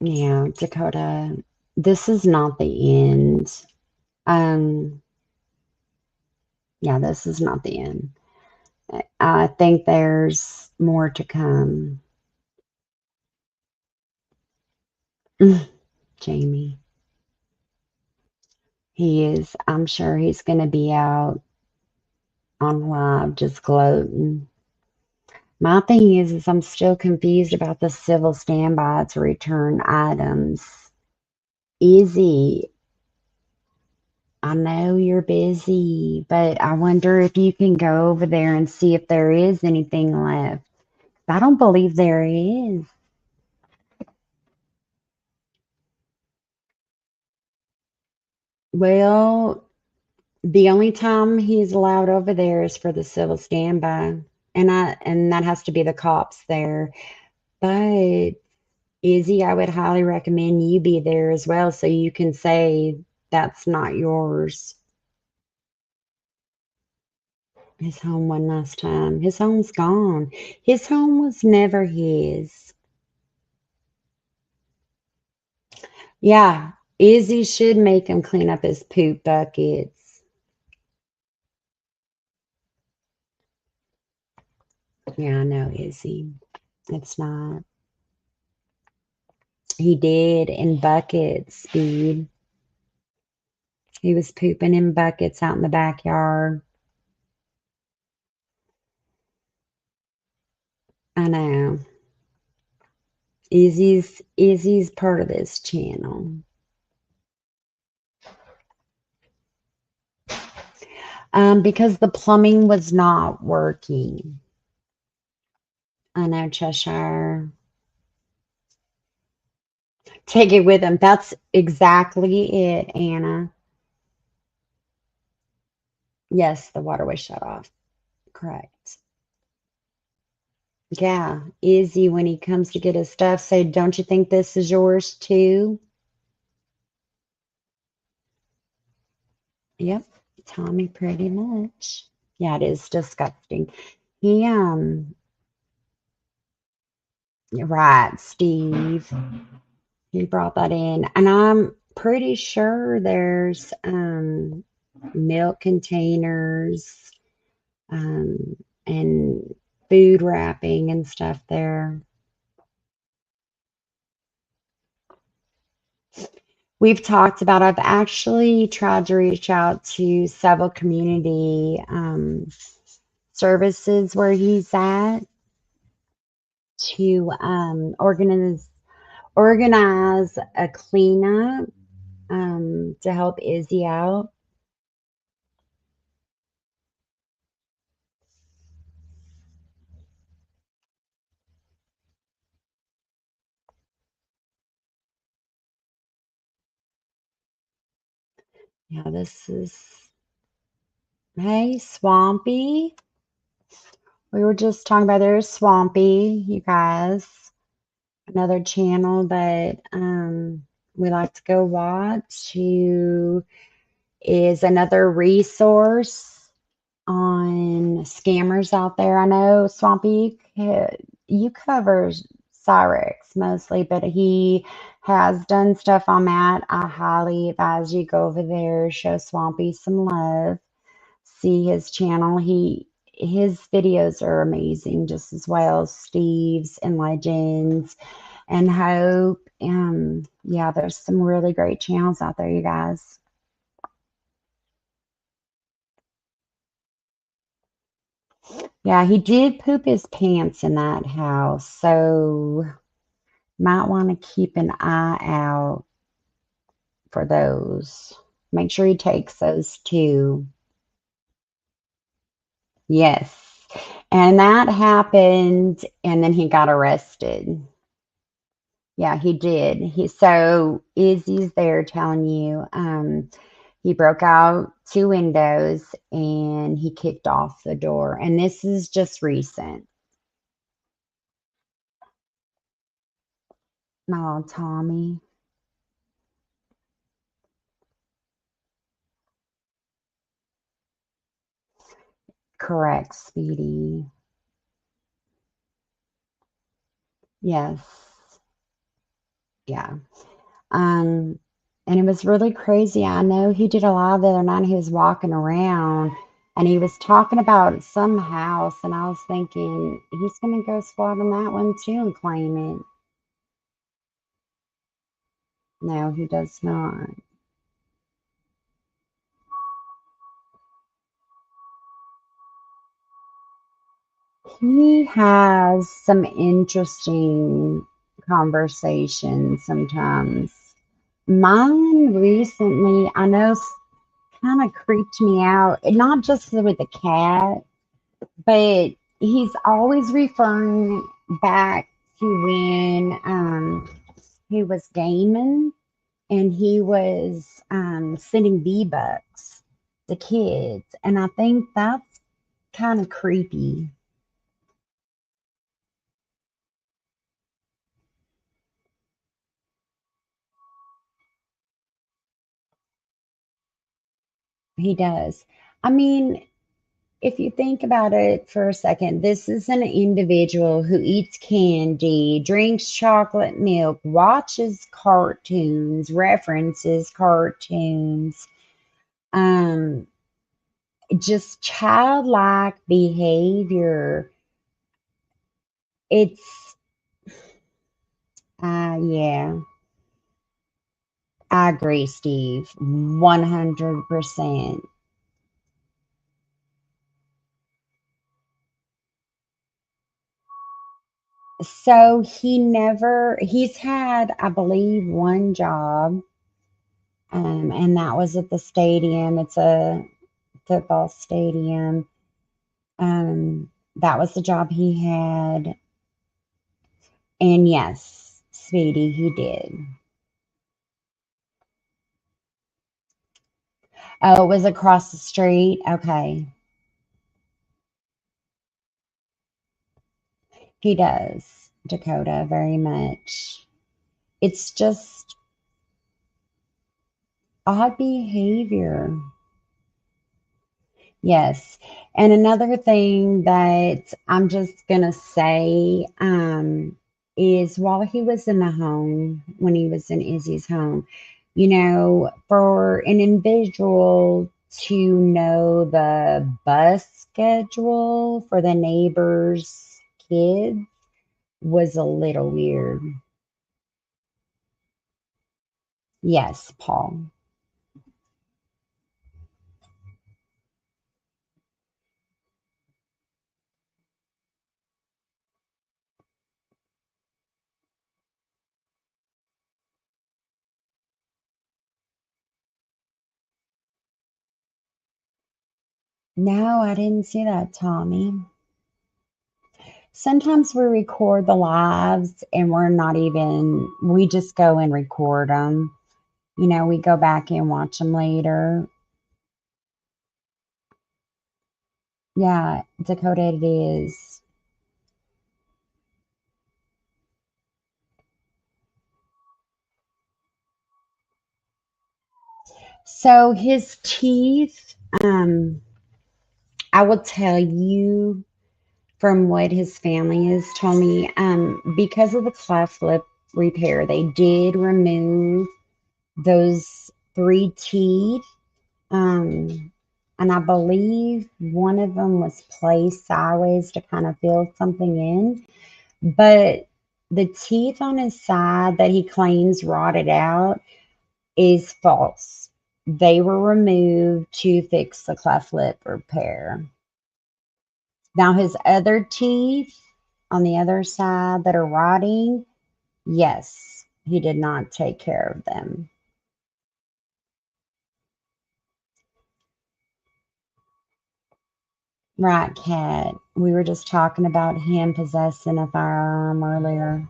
Yeah, Dakota, this is not the end. Yeah, this is not the end. I think there's more to come. Jamie. He is, I'm sure he's going to be out on live just gloating. My thing is I'm still confused about the civil standby to return items. Izzy, I know you're busy, but I wonder if you can go over there and see if there is anything left. I don't believe there is. Well, the only time he's allowed over there is for the civil standby, and that has to be the cops there. But Izzy, I would highly recommend you be there as well, so you can say that's not yours. His home one last time. His home's gone. His home was never his. Yeah, Izzy should make him clean up his poop buckets. Yeah, I know, Izzy. It's not. He did in buckets, Speed. He was pooping in buckets out in the backyard. I know. Izzy's part of this channel. Because the plumbing was not working. I know, Cheshire. Take it with him. That's exactly it, Anna. Yes, the water was shut off. Correct. Yeah, Izzy, when he comes to get his stuff, say, don't you think this is yours too? Yep, Tommy, pretty much. Yeah, it is disgusting. He, right, Steve. He brought that in, and I'm pretty sure there's milk containers and food wrapping and stuff there. We've talked about, I've actually tried to reach out to several community services where he's at to organize a cleanup to help Izzy out. Yeah, this is, hey, Swampy. We were just talking about there's Swampy, you guys. Another channel that we like to go watch, who is another resource on scammers out there. I know Swampy, you cover Cyrex mostly, but he has done stuff on that. I highly advise you go over there, show Swampy some love, see his channel. His videos are amazing, just as well as Steve's and Legends and Hope. Yeah, there's some really great channels out there, you guys. Yeah, he did poop his pants in that house, so might want to keep an eye out for those. Make sure he takes those too. Yes. And that happened, and then he got arrested. Yeah, he did. So Izzy's there telling you, he broke out 2 windows and he kicked off the door. And this is just recent. Oh, Tommy. Correct, Speedy. Yes. Yeah. And it was really crazy. I know he did a live the other night. He was walking around and he was talking about some house, and I was thinking he's gonna go squat on that one too and claim it. No, he does not. He has some interesting conversations sometimes. Mine recently, I know, kind of creeped me out. And not just with the cat, but he's always referring back to when he was gaming and he was sending V-Bucks to kids. And I think that's kind of creepy. He does. I mean, if you think about it for a second, this is an individual who eats candy, drinks chocolate milk, watches cartoons, references cartoons, um, just childlike behavior. It's, yeah, I agree, Steve, 100%. So he's had, I believe, one job, and that was at the stadium. It's a football stadium. That was the job he had. And yes, Speedy, he did. Oh, it was across the street. Okay. He does, Dakota, very much. It's just odd behavior. Yes. And another thing that I'm just gonna say is while he was in the home, when he was in Izzy's home, for an individual to know the bus schedule for the neighbors' kids was a little weird. Yes, Paul. No, I didn't see that, Tommy. Sometimes we record the lives and we just go and record them. We go back and watch them later. Yeah, Dakota, it is. So his teeth, I will tell you from what his family has told me, because of the cleft lip repair, they did remove those 3 teeth. And I believe one of them was placed sideways to kind of fill something in. But the teeth on his side that he claims rotted out is false. They were removed to fix the cleft lip repair. Now, his other teeth on the other side that are rotting, yes, he did not take care of them. Right, Cat. We were just talking about him possessing a firearm earlier.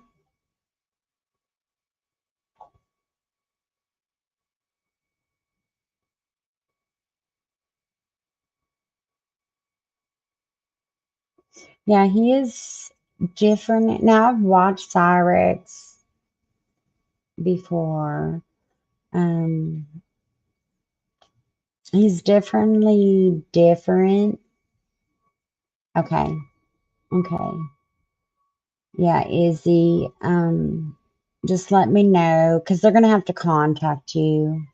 Yeah, he is different. Now, I've watched Cyrex before. Um, he's differently different. Okay, okay. Yeah, Izzy, just let me know because they're gonna have to contact you.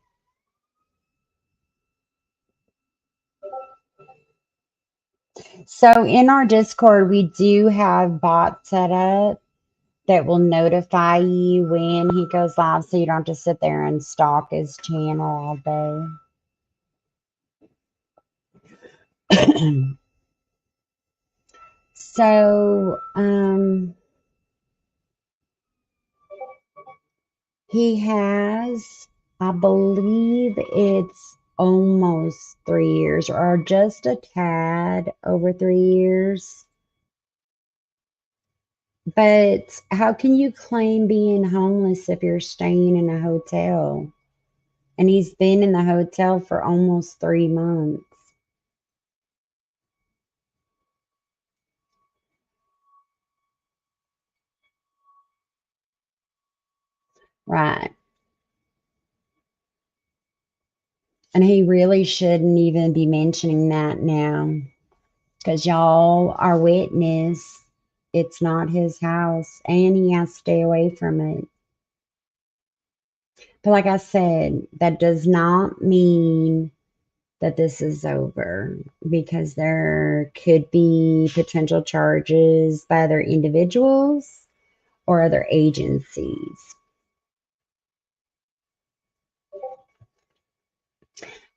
So in our Discord, we do have bots set up that will notify you when he goes live so you don't have to sit there and stalk his channel all day. So, he has, I believe it's almost 3 years or just a tad over 3 years. But how can you claim being homeless if you're staying in a hotel? And he's been in the hotel for almost 3 months. Right. And he really shouldn't even be mentioning that now because y'all are witness. It's not his house and he has to stay away from it. But like I said, that does not mean that this is over because there could be potential charges by other individuals or other agencies.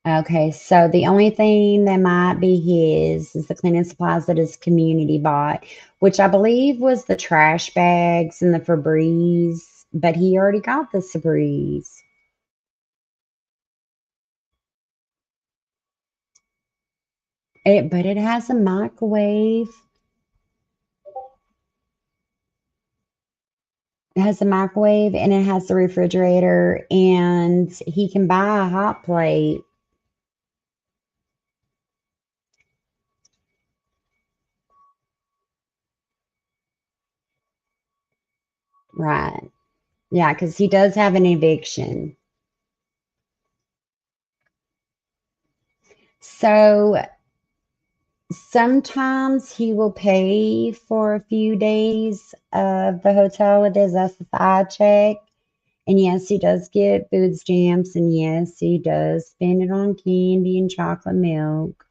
Okay, so the only thing that might be his is the cleaning supplies that his community bought, which I believe was the trash bags and the Febreze, but he already got the Febreze. But it has a microwave. It has a microwave and it has the refrigerator, and he can buy a hot plate. Right. Yeah, because he does have an eviction. So Sometimes he will pay for a few days of the hotel with his SSI check. And yes, he does get food stamps. And yes, he does spend it on candy and chocolate milk.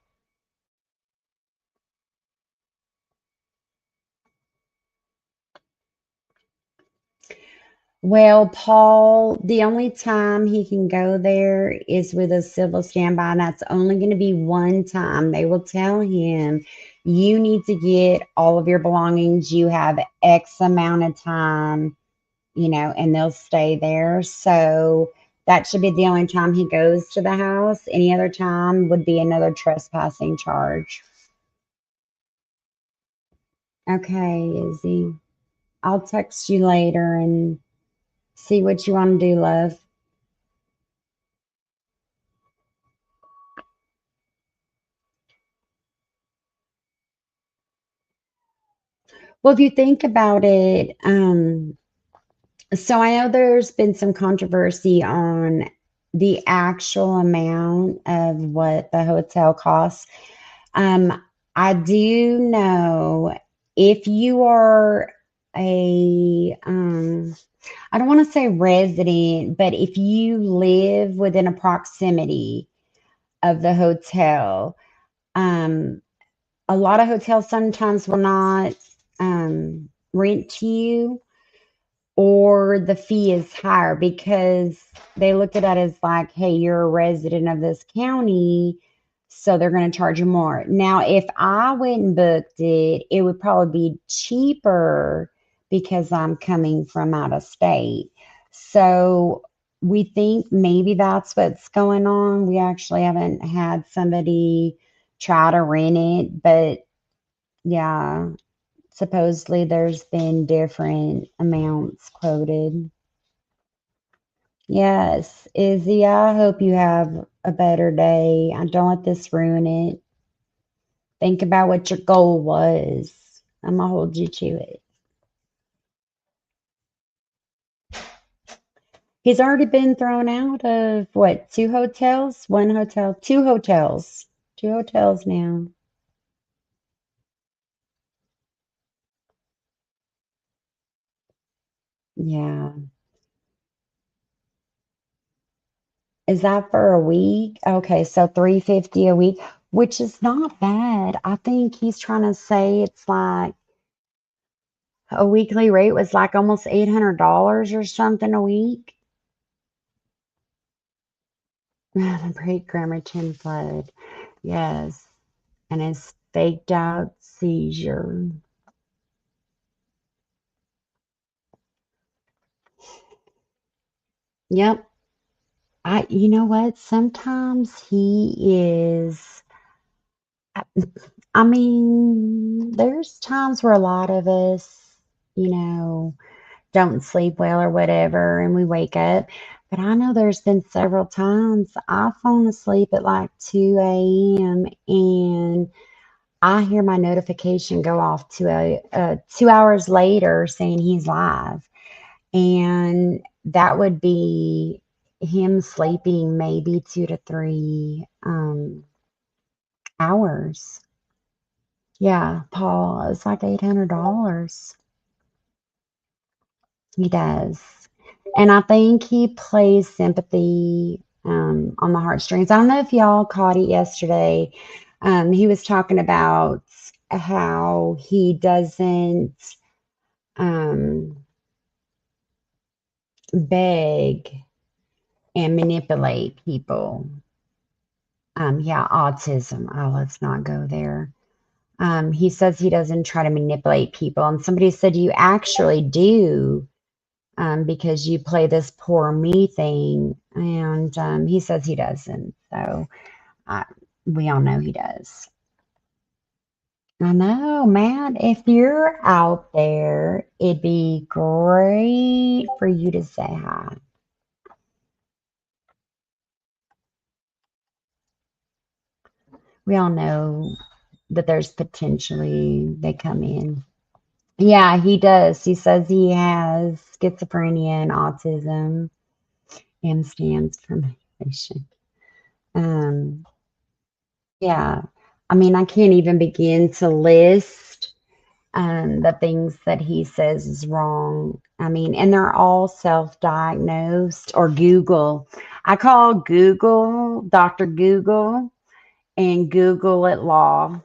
Well, Paul, the only time he can go there is with a civil standby, and that's only going to be one time. They will tell him, you need to get all of your belongings. You have X amount of time, and they'll stay there. So that should be the only time he goes to the house. Any other time would be another trespassing charge. Okay, Izzy. I'll text you later and see what you want to do, love. Well, if you think about it, so I know there's been some controversy on the actual amount of what the hotel costs. I do know if you are I don't want to say resident, but if you live within a proximity of the hotel, um, a lot of hotels sometimes will not rent to you, or the fee is higher because they look at it as like, hey, you're a resident of this county, so they're going to charge you more. Now, if I went and booked it, it would probably be cheaper because I'm coming from out of state. So we think maybe that's what's going on. We actually haven't had somebody try to rent it, but yeah, supposedly there's been different amounts quoted. Yes, Izzy, I hope you have a better day. I don't let this ruin it. Think about what your goal was. I'm gonna hold you to it. He's already been thrown out of what, two hotels? One hotel, two hotels. Two hotels now. Yeah. Is that for a week? Okay, so 350 a week, which is not bad. I think he's trying to say it's like a weekly rate was like almost $800 or something a week. The Great Bremerton flood. Yes. And his faked out seizure. Yep. You know what? Sometimes he is, I mean, there's times where a lot of us, don't sleep well or whatever, and we wake up. But I know there's been several times I've fallen asleep at like 2 a.m. and I hear my notification go off to 2 hours later saying he's live. And that would be him sleeping maybe 2 to 3 hours. Yeah, Paul, it's like $800. He does. And I think he plays sympathy on the heartstrings. I don't know if y'all caught it yesterday. He was talking about how he doesn't um, beg and manipulate people. Yeah, autism. Oh, let's not go there. He says he doesn't try to manipulate people. And somebody said, you actually do, because you play this poor me thing. And he says he doesn't. So we all know he does. I know, man. If you're out there, it'd be great for you to say hi. We all know that there's potentially they come in. Yeah, he does. He says he has schizophrenia and autism. M stands for motivation. Um, yeah. I mean, I can't even begin to list the things that he says is wrong. I mean, and they're all self-diagnosed or Google. I call Google Dr. Google and Google it law.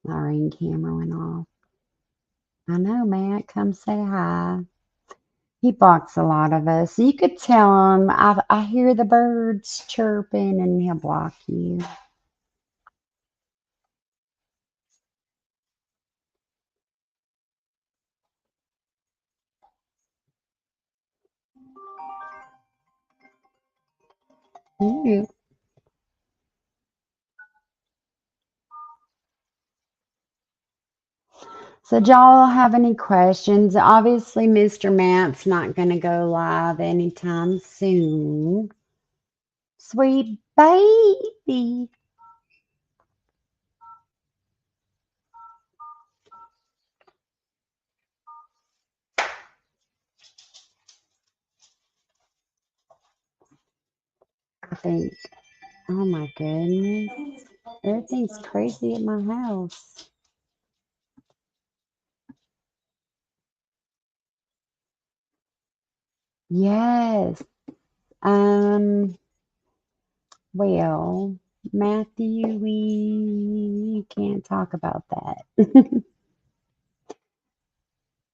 My ring camera went off. I know, Matt. Come say hi. He blocks a lot of us. You could tell him, I hear the birds chirping, and he'll block you. Yeah. So, do y'all have any questions? Obviously, Mr. Matt's not going to go live anytime soon. Sweet baby. I think, oh my goodness. Everything's crazy at my house. Yes. Well, Matthew, we can't talk about that.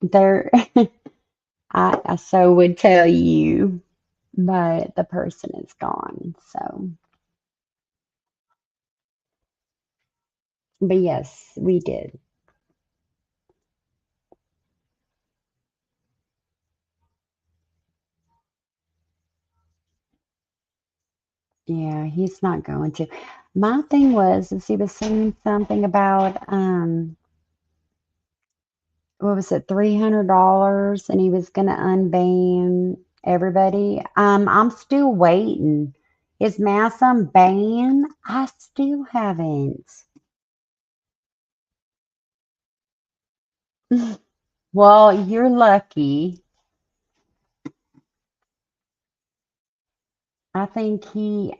There, I so would tell you, but the person is gone. So, but yes, we did. Yeah, he's not going to. My thing was, is he was saying something about what was it, $300, and he was gonna unban everybody. I'm still waiting. Is Mass unbanned? I still haven't. Well, you're lucky. I think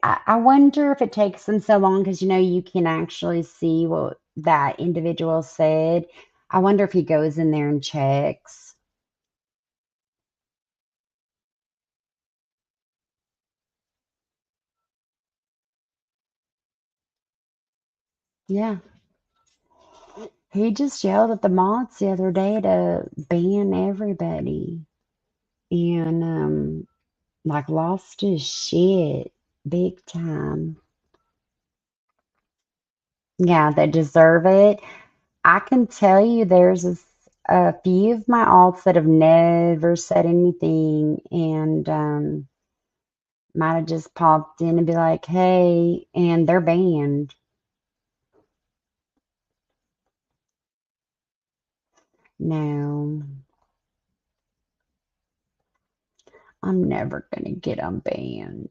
I wonder if it takes them so long because you can actually see what that individual said. I wonder if he goes in there and checks. Yeah. He just yelled at the mods the other day to ban everybody and like lost his shit big time. Yeah, they deserve it. I can tell you there's a few of my alts that have never said anything and might have just popped in and be like, hey, and they're banned. No, I'm never gonna get them banned.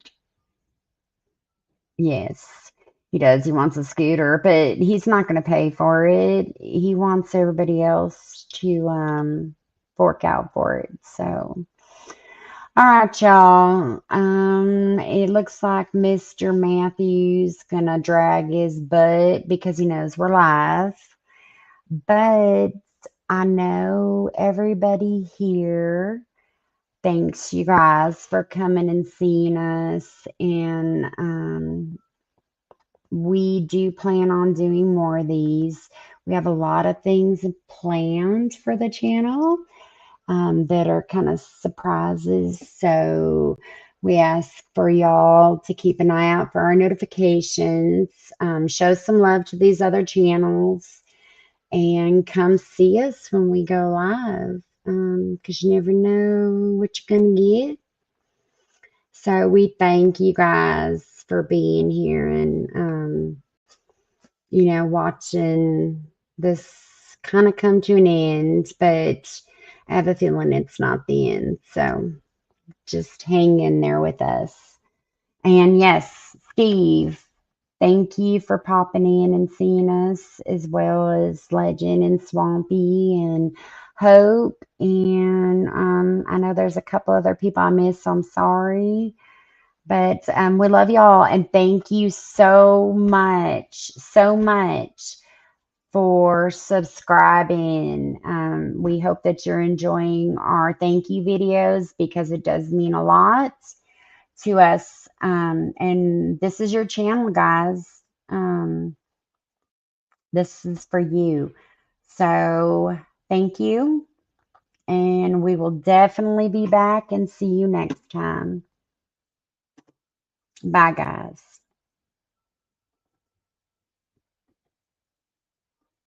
Yes, he does. He wants a scooter, but he's not going to pay for it. He wants everybody else to fork out for it. So, all right, y'all. It looks like Mr. Matthews gonna drag his butt because he knows we're live. But I know everybody here thanks you guys for coming and seeing us and we do plan on doing more of these. We have a lot of things planned for the channel that are kind of surprises. So we ask for y'all to keep an eye out for our notifications, show some love to these other channels, and come see us when we go live because you never know what you're going to get. So we thank you guys for being here and watching this kind of come to an end, but I have a feeling it's not the end. So just hang in there with us. And yes, Steve, thank you for popping in and seeing us, as well as Legend and Swampy and Hope, and I know there's a couple other people I missed, so I'm sorry. But we love y'all, and thank you so much for subscribing. We hope that you're enjoying our thank you videos because it does mean a lot to us. And this is your channel, guys. This is for you. So thank you. And we will definitely be back and see you next time. Bye, guys.